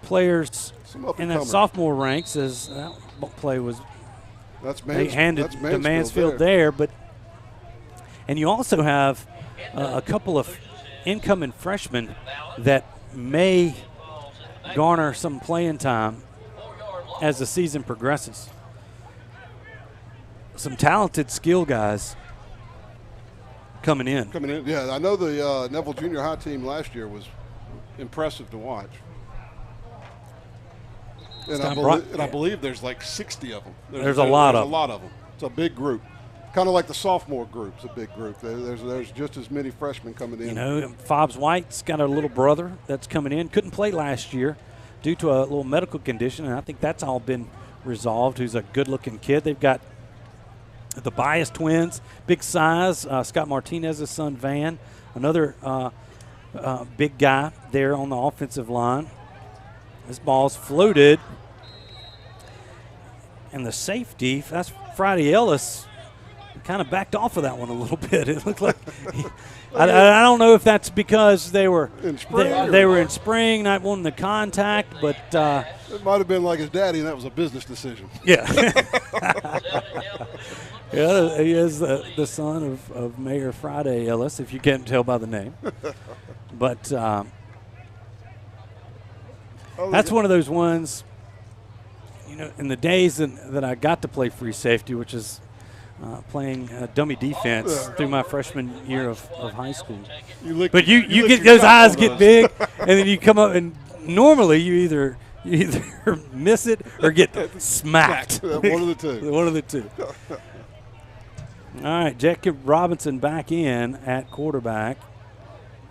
[SPEAKER 1] players in that sophomore ranks, as that play was. They handed to Mansfield there, but and you also have a couple of incoming freshmen that may garner some playing time as the season progresses. Some talented skill guys coming in.
[SPEAKER 2] Yeah. I know the Neville Junior High team last year was impressive to watch. And I believe there's like 60 of them.
[SPEAKER 1] There's a lot of
[SPEAKER 2] them. It's a big group. Kind of like the sophomore group's a big group. There's just as many freshmen coming in.
[SPEAKER 1] You know, Fobbs White's got a little brother that's coming in. Couldn't play last year due to a little medical condition, and I think that's all been resolved. Who's a good-looking kid. They've got the Bias twins, big size. Scott Martinez's son, Van, another big guy there on the offensive line. This ball's floated. And the safety, that's Friday Ellis, kind of backed off of that one a little bit. It looked like I don't know if that's because they were in spring, not wanting the contact, but
[SPEAKER 2] it might have been like his daddy, and that was a business decision.
[SPEAKER 1] Yeah. Yeah, he is the son of Mayor Friday Ellis, if you can't tell by the name. But that's one of those ones, you know, in the days that I got to play free safety, which is playing dummy defense through my freshman year of high school. But you get those eyes get big, and then you come up, and normally you either miss it or get smacked.
[SPEAKER 2] One of the two.
[SPEAKER 1] One of the two. All right, Jacob Robinson back in at quarterback.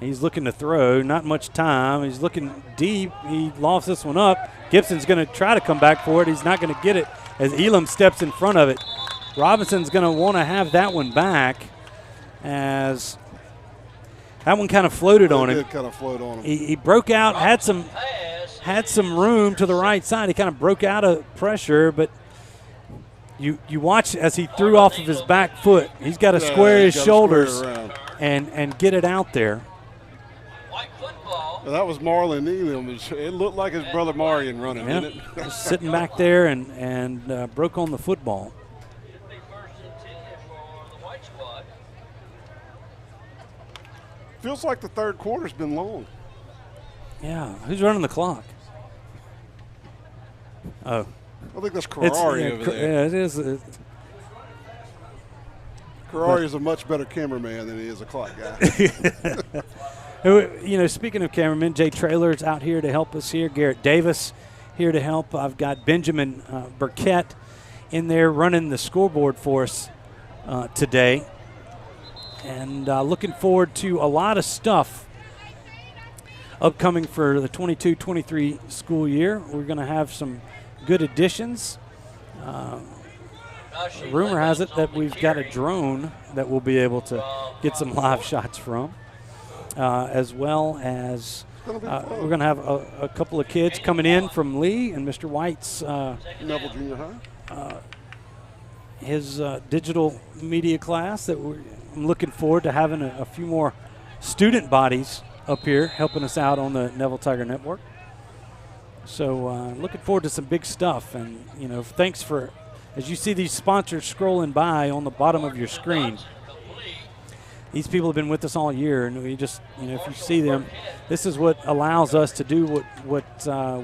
[SPEAKER 1] He's looking to throw, not much time. He's looking deep. He lofts this one up. Gibson's going to try to come back for it. He's not going to get it as Elam steps in front of it. Robinson's going to want to have that one back, as that one kind of floated on him.
[SPEAKER 2] It did kind of float on him.
[SPEAKER 1] He broke out, had some room to the right side. He kind of broke out of pressure, but you watch as he threw off of his back foot. He's got to square his shoulders and get it out there.
[SPEAKER 2] Well, that was Marlon Elam. It looked like his brother Marion running, didn't it?
[SPEAKER 1] Just sitting back there and broke on the football.
[SPEAKER 2] Feels like the third quarter's been long.
[SPEAKER 1] Yeah. Who's running the clock? Oh.
[SPEAKER 2] I think that's Karari over there.
[SPEAKER 1] Yeah, it is.
[SPEAKER 2] Karari is a much better cameraman than he is a clock guy.
[SPEAKER 1] You know, speaking of cameramen, Jay Traylor's out here to help us here. Garrett Davis here to help. I've got Benjamin Burkett in there running the scoreboard for us today. And looking forward to a lot of stuff upcoming for the 22-23 school year. We're going to have some good additions. Rumor has it that we've got a drone that we'll be able to get some live shots from, as well as we're going to have a couple of kids coming in from Lee and Mr. White's
[SPEAKER 2] Neville Junior High.
[SPEAKER 1] His digital media class that I'm looking forward to having a few more student bodies up here helping us out on the Neville Tiger Network. So looking forward to some big stuff. And, you know, thanks for, as you see these sponsors scrolling by on the bottom of your screen, these people have been with us all year, and we just, you know, if you see them, this is what allows us to do what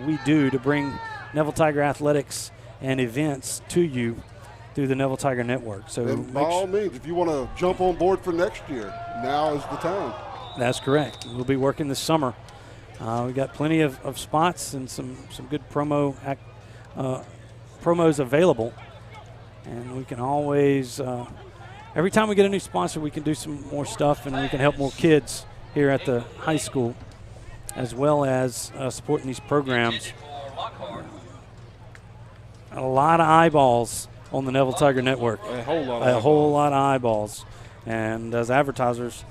[SPEAKER 1] we do to bring Neville Tiger athletics and events to you through the Neville Tiger Network. So
[SPEAKER 2] and by all means, if you want to jump on board for next year, now is the time.
[SPEAKER 1] That's correct. We'll be working this summer. We've got plenty of spots and some good promos available. And we can always, every time we get a new sponsor, we can do some more stuff, and we can help more kids here at the high school, as well as supporting these programs. A lot of eyeballs on the Neville Tiger Network.
[SPEAKER 2] A whole lot of
[SPEAKER 1] eyeballs. And as advertisers,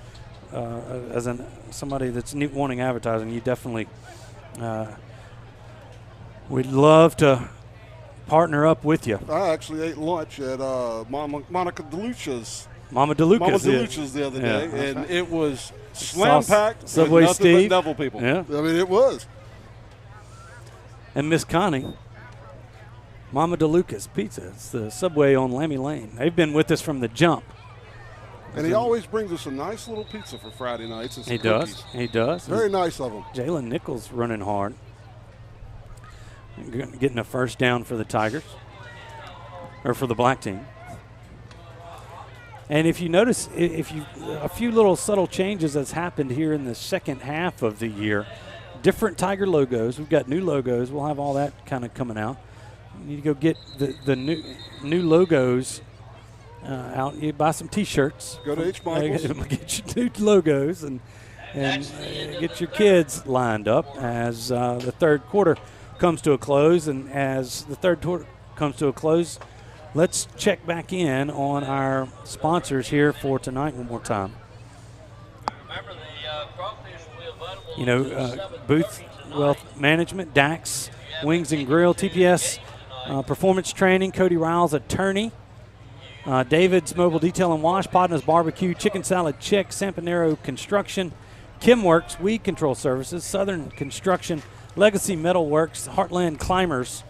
[SPEAKER 1] somebody that's wanting advertising, you definitely we'd love to partner up with you.
[SPEAKER 2] I actually ate lunch at Monica DeLucia's.
[SPEAKER 1] Mama DeLuca's.
[SPEAKER 2] Mama DeLucia's the other day, and
[SPEAKER 1] right.
[SPEAKER 2] it was slam-packed.
[SPEAKER 1] Subway
[SPEAKER 2] nothing
[SPEAKER 1] Steve.
[SPEAKER 2] but Neville people.
[SPEAKER 1] Yeah.
[SPEAKER 2] I mean, it was.
[SPEAKER 1] And Miss Connie. Mama DeLuca's Pizza. It's the Subway on Lammy Lane. They've been with us from the jump.
[SPEAKER 2] And he always brings us a nice little pizza for Friday nights and some
[SPEAKER 1] He
[SPEAKER 2] cookies.
[SPEAKER 1] does. He does.
[SPEAKER 2] Very nice of him.
[SPEAKER 1] Jalen Nichols running hard. Getting a first down for the Tigers. Or for the black team. And if you notice, a few little subtle changes that's happened here in the second half of the year. Different Tiger logos. We've got new logos. We'll have all that kind of coming out. You need to go get the new logos out. You buy some T-shirts.
[SPEAKER 2] Go to H. Michael's.
[SPEAKER 1] Get your new logos and get your kids lined up as the third quarter comes to a close. And as the third quarter comes to a close, let's check back in on our sponsors here for tonight one more time.
[SPEAKER 3] Remember, the crawfish will be available.
[SPEAKER 1] You know, Booth Wealth Management, Dax, Wings and Grill, TPS Performance Training, Cody Riles, attorney, David's Mobile Detail and Wash, Podna's Barbecue, Chicken Salad Chick, Sampanero Construction, Kimworks Weed Control Services, Southern Construction, Legacy Metal Works, Heartland Climbers,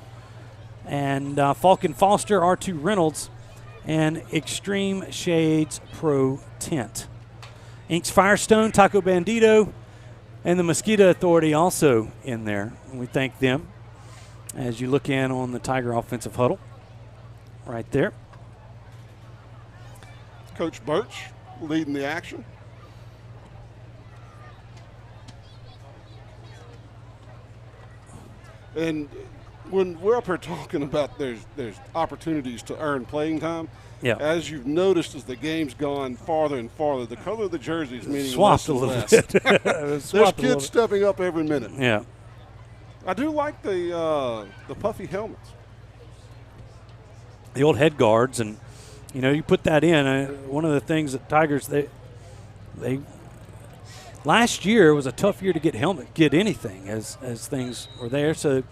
[SPEAKER 1] and Falcon Foster, R2 Reynolds, and Extreme Shades Pro Tent. Inks Firestone, Taco Bandito, and the Mosquito Authority also in there. And we thank them as you look in on the Tiger offensive huddle right there.
[SPEAKER 2] Coach Birch leading the action. And when we're up here talking about there's opportunities to earn playing time,
[SPEAKER 1] yeah.
[SPEAKER 2] As you've noticed as the game's gone farther and farther, the color of the jerseys meaning
[SPEAKER 1] swapped
[SPEAKER 2] less
[SPEAKER 1] a
[SPEAKER 2] and
[SPEAKER 1] little
[SPEAKER 2] less.
[SPEAKER 1] bit.
[SPEAKER 2] There's kids stepping up every minute.
[SPEAKER 1] Yeah.
[SPEAKER 2] I do like the puffy helmets.
[SPEAKER 1] The old head guards, and you know, you put that in. One of the things that Tigers they last year was a tough year to get anything as things were there. So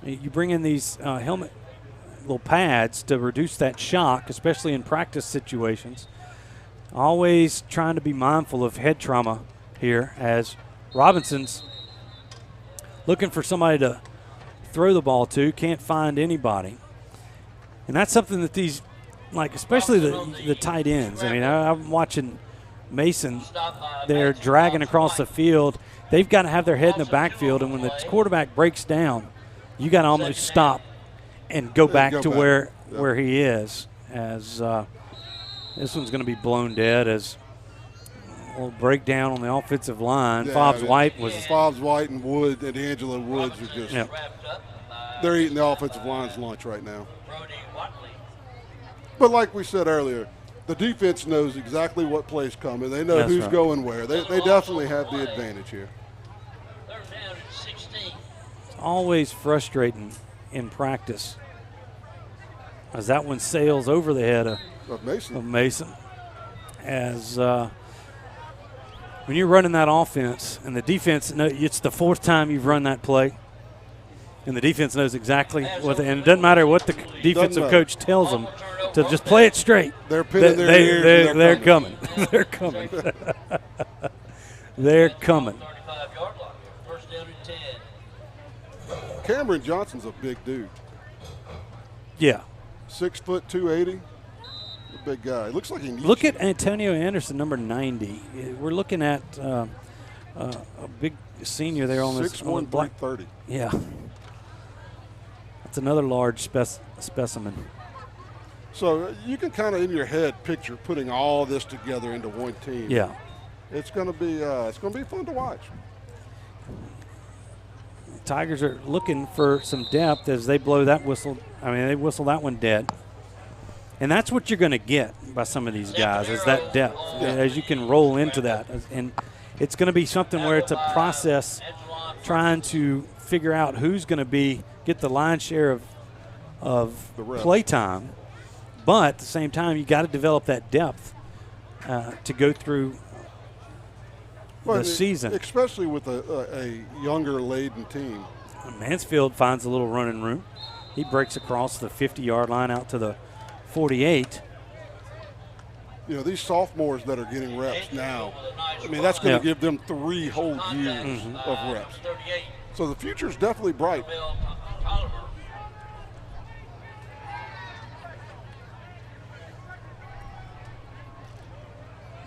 [SPEAKER 1] you bring in these helmet little pads to reduce that shock, especially in practice situations. Always trying to be mindful of head trauma here as Robinson's looking for somebody to throw the ball to, can't find anybody. And that's something that these, like especially the tight ends. I mean, I'm watching Mason. They're dragging across the field. They've got to have their head in the backfield, and when the quarterback breaks down, you got to almost stop and go back to where he is. As this one's going to be blown dead as a little breakdown on the offensive line.
[SPEAKER 2] Yeah,
[SPEAKER 1] Fobbs White
[SPEAKER 2] and Wood and Angela Woods are just they're eating the offensive line's lunch right now. But like we said earlier, the defense knows exactly what play's coming. They know who's going where. They definitely have the advantage here.
[SPEAKER 1] It's always frustrating in practice as that one sails over the head of Mason. As when you're running that offense and the defense, it's the fourth time you've run that play, and the defense knows exactly what, and it doesn't matter what the defensive coach tells them to just play it straight.
[SPEAKER 2] They're pinning their ears.
[SPEAKER 1] They're coming. They're coming. They're coming.
[SPEAKER 2] Cameron Johnson's a big dude.
[SPEAKER 1] Yeah.
[SPEAKER 2] 6 foot 280. A big guy. Looks like he needs
[SPEAKER 1] Look at Antonio Anderson, number 90. We're looking at a big senior there on this.
[SPEAKER 2] 6'1", 330.
[SPEAKER 1] Yeah. That's another large specimen.
[SPEAKER 2] So you can kind of in your head picture putting all this together into one team.
[SPEAKER 1] Yeah.
[SPEAKER 2] It's going to be fun to watch.
[SPEAKER 1] Tigers are looking for some depth as they blow that whistle. I mean, they whistle that one dead. And that's what you're going to get by some of these guys is that depth as you can roll into that. And it's going to be something where it's a process trying to figure out who's going to get the lion's share of play time. But at the same time, you got to develop that depth to go through the season.
[SPEAKER 2] Especially with a younger laden team.
[SPEAKER 1] Mansfield finds a little running room. He breaks across the 50-yard line out to the 48.
[SPEAKER 2] You know, these sophomores that are getting reps now, I mean, that's going to give them 3 whole years of reps. So the future's definitely bright.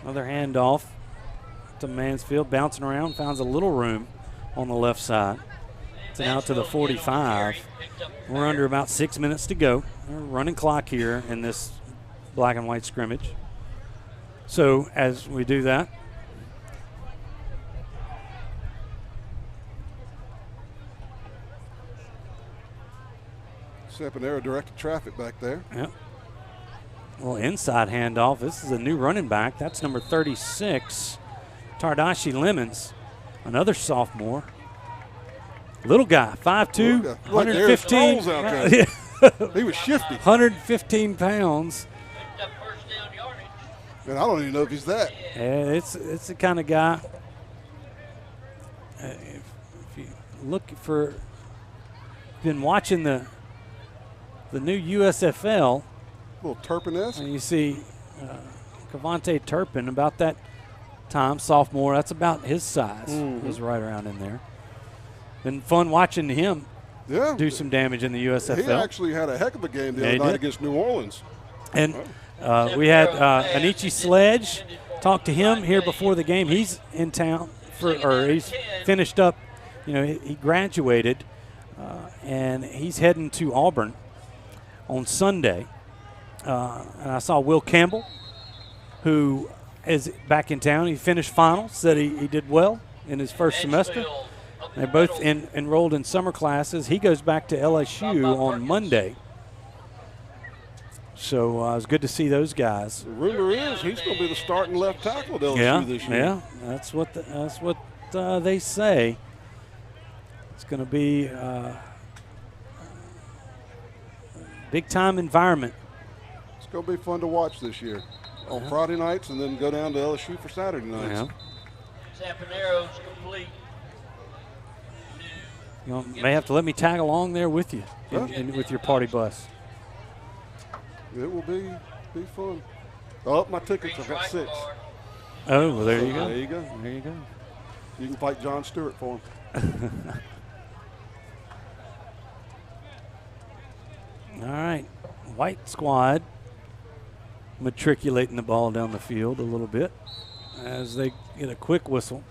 [SPEAKER 1] Another handoff to Mansfield, bouncing around, finds a little room on the left side. It's out to the 45. We're under about 6 minutes to go. We're running clock here in this black and white scrimmage. So as we do that,
[SPEAKER 2] Saponero directed traffic back there.
[SPEAKER 1] Yep. Well, inside handoff. This is a new running back. That's number 36, Tardashi Lemons, another sophomore. Little guy, 5'2", 115.
[SPEAKER 2] He was shifty.
[SPEAKER 1] 115 pounds.
[SPEAKER 2] And I don't even know if he's that.
[SPEAKER 1] It's the kind of guy. If you look for, been watching the new USFL.
[SPEAKER 2] A little Turpin-esque.
[SPEAKER 1] And you see Cavante Turpin about that time, sophomore. That's about his size. Was right around in there. Been fun watching him do some damage in the USFL.
[SPEAKER 2] He actually had a heck of a game the other night against New Orleans.
[SPEAKER 1] And we had Anichi Sledge. Talked to him here before the game. He's in town he's finished up. You know, he graduated, and he's heading to Auburn on Sunday. And I saw Will Campbell, who is back in town. He finished finals, said he did well in his first semester. They're both enrolled in summer classes. He goes back to LSU on Monday. So it was good to see those guys.
[SPEAKER 2] The rumor is he's going to be the starting left tackle at LSU this year.
[SPEAKER 1] Yeah, that's what they say. It's going to be a big-time environment.
[SPEAKER 2] It's going to be fun to watch this year on Friday nights and then go down to LSU for Saturday nights.
[SPEAKER 3] Saponero's complete.
[SPEAKER 1] You may have to let me tag along there with you with your party bus.
[SPEAKER 2] It will be fun. Oh, my tickets, I've got 6.
[SPEAKER 1] Oh, well, there you go.
[SPEAKER 2] There you go.
[SPEAKER 1] There you go.
[SPEAKER 2] You can fight John Stewart for him.
[SPEAKER 1] All right. White squad matriculating the ball down the field a little bit as they get a quick whistle.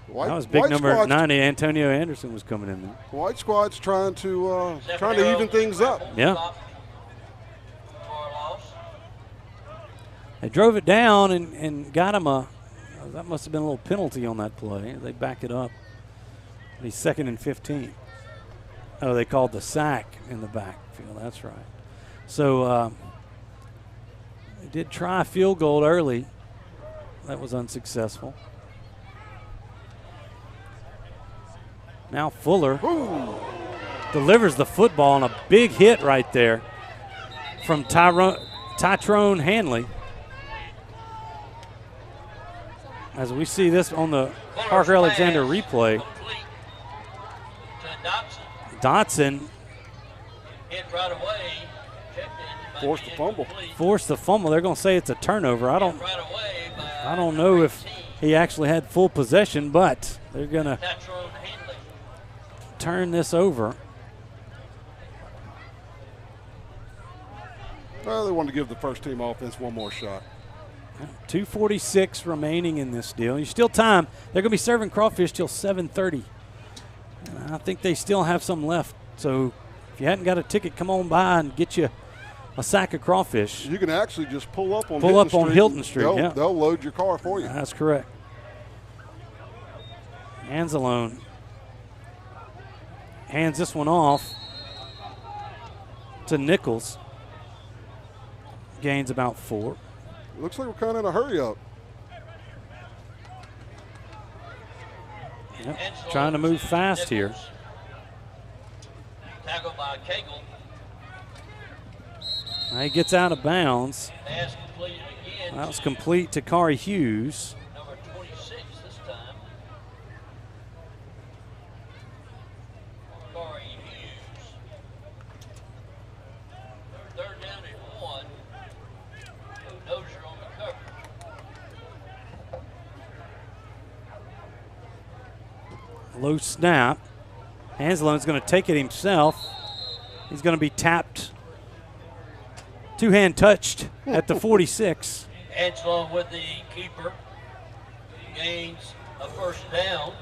[SPEAKER 1] That was big number 90. Antonio Anderson was coming in there.
[SPEAKER 2] White squad's trying to even things up.
[SPEAKER 1] Yeah. They drove it down and got him that must have been a little penalty on that play. They back it up. He's 2nd and 15. Oh, they called the sack in the backfield. That's right. So they did try a field goal early. That was unsuccessful. Now Fuller delivers the football on a big hit right there from Tyrone Hanley. As we see this on the Parker Alexander replay, Dotson
[SPEAKER 3] hit right away.
[SPEAKER 2] Forced the fumble.
[SPEAKER 1] Forced the fumble. They're going to say it's a turnover. I don't know if he actually had full possession, but they're going to turn this over.
[SPEAKER 2] Well, they wanted to give the first team offense one more shot.
[SPEAKER 1] 2:46 remaining in this deal. There's still time. They're going to be serving crawfish till 7:30. I think they still have some left. So if you hadn't got a ticket, come on by and get you a sack of crawfish.
[SPEAKER 2] You can actually just pull up on
[SPEAKER 1] Hilton Street.
[SPEAKER 2] They'll load your car for you.
[SPEAKER 1] That's correct. Anzalone hands this one off to Nichols. Gains about 4.
[SPEAKER 2] Looks like we're kind of in a hurry up.
[SPEAKER 1] Yep. Trying to move fast here.
[SPEAKER 3] Tackled by Cagle.
[SPEAKER 1] Now he gets out of bounds.
[SPEAKER 3] Pass completed again.
[SPEAKER 1] That was complete to Kari Hughes.
[SPEAKER 3] Number 26 this time. Kari Hughes.
[SPEAKER 1] Low snap. Hanselone's going to take it himself. He's going to be tapped. Two-hand touched at the 46.
[SPEAKER 3] Hanselone with the keeper. Gains a first down.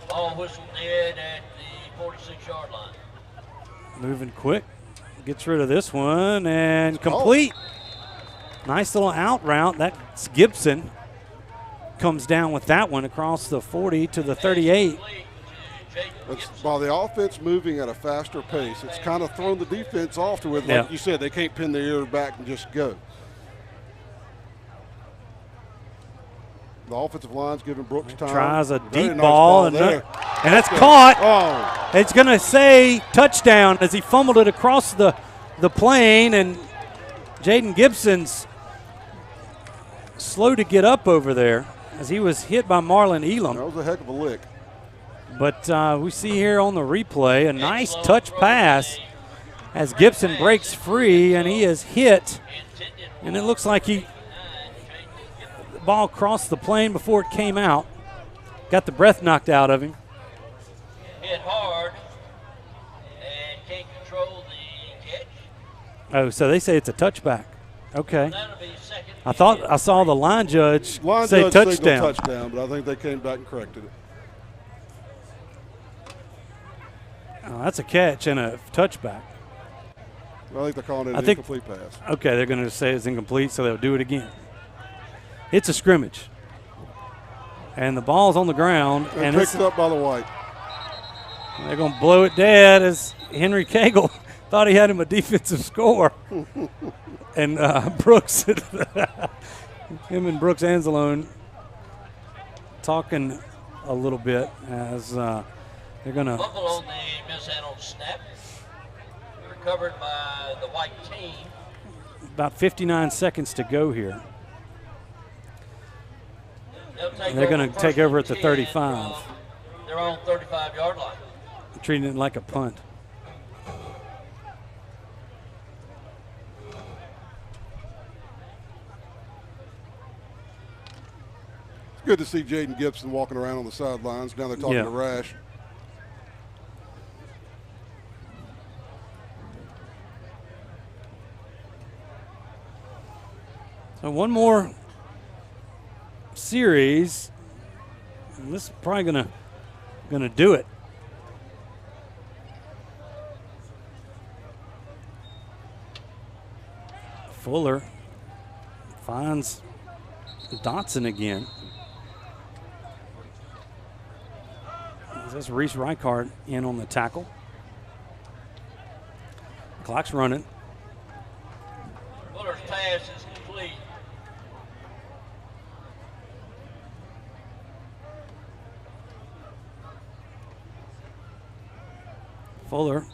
[SPEAKER 3] Ball whistled dead at the 46-yard line.
[SPEAKER 1] Moving quick. Gets rid of this one and complete. Nice little out route. That's Gibson. Comes down with that one across the 40 to the 38.
[SPEAKER 2] It's by the offense moving at a faster pace. It's kind of thrown the defense off to it. Like you said, they can't pin their ear back and just go. The offensive line's giving Brooks time.
[SPEAKER 1] Tries a deep
[SPEAKER 2] nice
[SPEAKER 1] ball, and that's caught.
[SPEAKER 2] Oh.
[SPEAKER 1] It's going to say touchdown as he fumbled it across the plane, and Jaden Gibson's slow to get up over there as he was hit by Marlon Elam.
[SPEAKER 2] That was a heck of a lick.
[SPEAKER 1] But we see here on the replay a nice touch pass as Gibson breaks free, and he is hit, and it looks like the ball crossed the plane before it came out. Got the breath knocked out of him.
[SPEAKER 3] Hit hard and can't control the catch.
[SPEAKER 1] Oh, so they say it's a touchback. Okay.
[SPEAKER 3] That'll be second.
[SPEAKER 1] I thought I saw the line judge say
[SPEAKER 2] signaled
[SPEAKER 1] touchdown.
[SPEAKER 2] Touchdown, but I think they came back and corrected it.
[SPEAKER 1] Oh, that's a catch and a touchback.
[SPEAKER 2] I think they're calling it an incomplete pass.
[SPEAKER 1] Okay, they're going to say it's incomplete, so they'll do it again. It's a scrimmage. And the ball's on the ground.
[SPEAKER 2] And picked up by the white.
[SPEAKER 1] They're going to blow it dead as Henry Cagle thought he had him a defensive score. And Brooks, him and Brooks Anzalone talking a little bit as they're going to.
[SPEAKER 3] Fumble on the mishandled snap. Recovered by the white team.
[SPEAKER 1] About 59 seconds to go here. They're going to take over at the 35.
[SPEAKER 3] Their own 35-yard line.
[SPEAKER 1] Treating it like a punt.
[SPEAKER 2] It's good to see Jaden Gibson walking around on the sidelines. Now they're talking to Rash.
[SPEAKER 1] So one more series, and this is probably gonna do it. Fuller finds Dotson again. That's Reese Reichard in on the tackle. Clock's running.
[SPEAKER 3] Fuller's pass is complete.
[SPEAKER 1] Fuller,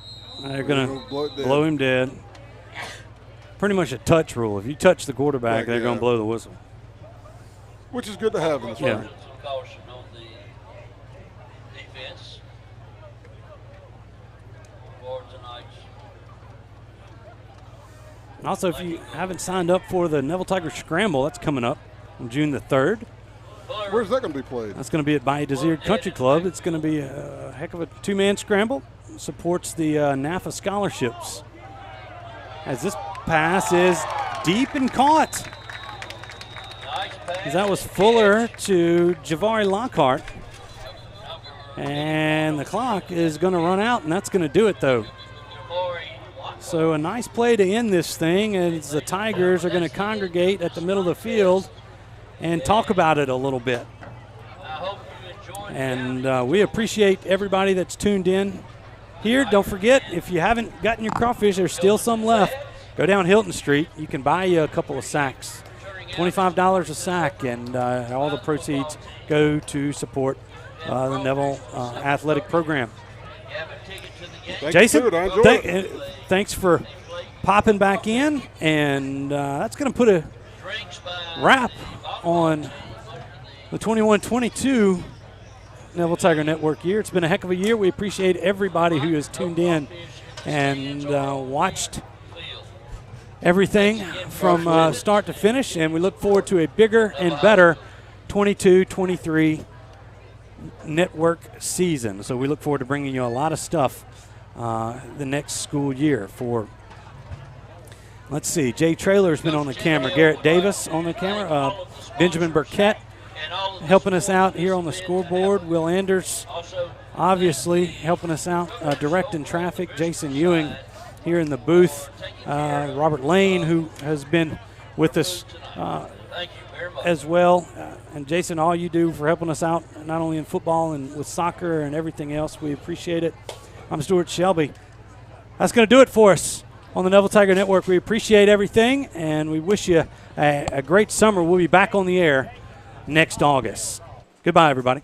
[SPEAKER 1] they're going to blow him dead. Pretty much a touch rule. If you touch the quarterback, they're going to blow the whistle.
[SPEAKER 2] Which is good to have in this
[SPEAKER 1] game.
[SPEAKER 3] Caution on the defense for tonight's.
[SPEAKER 1] And also, if you haven't signed up for the Neville Tigers Scramble, that's coming up on June the 3rd.
[SPEAKER 2] Where's that going to be played?
[SPEAKER 1] That's going to be at Bayou Desert Country Club. It's going to be a heck of a two-man scramble. Supports the NAFA scholarships. As this pass is deep and caught. That was Fuller to Javari Lockhart. And the clock is going to run out, and that's going to do it, though. So a nice play to end this thing as the Tigers are going to congregate at the middle of the field and talk about it a little bit. And we appreciate everybody that's tuned in here. Don't forget, if you haven't gotten your crawfish, there's still some left. Go down Hilton Street. You can buy you a couple of sacks. $25 a sack, and all the proceeds go to support the Neville athletic program. Jason, thanks for popping back in, and that's going to put a wrap on the 21-22 Neville Tiger Network year. It's been a heck of a year. We appreciate everybody who has tuned in and watched everything from start to finish, and we look forward to a bigger and better 22-23 network season. So we look forward to bringing you a lot of stuff the next school year. For, let's see, Jay Traylor's been on the camera, Garrett Davis on the camera, Benjamin Burkett helping us out here on the scoreboard, Will Anders obviously helping us out directing traffic, Jason Ewing here in the booth, Robert Lane, who has been with us as well. And Jason, all you do for helping us out, not only in football and with soccer and everything else, we appreciate it. I'm Stewart Shelby. That's going to do it for us on the Neville Tiger Network. We appreciate everything, and we wish you a great summer. We'll be back on the air next August. Goodbye, everybody.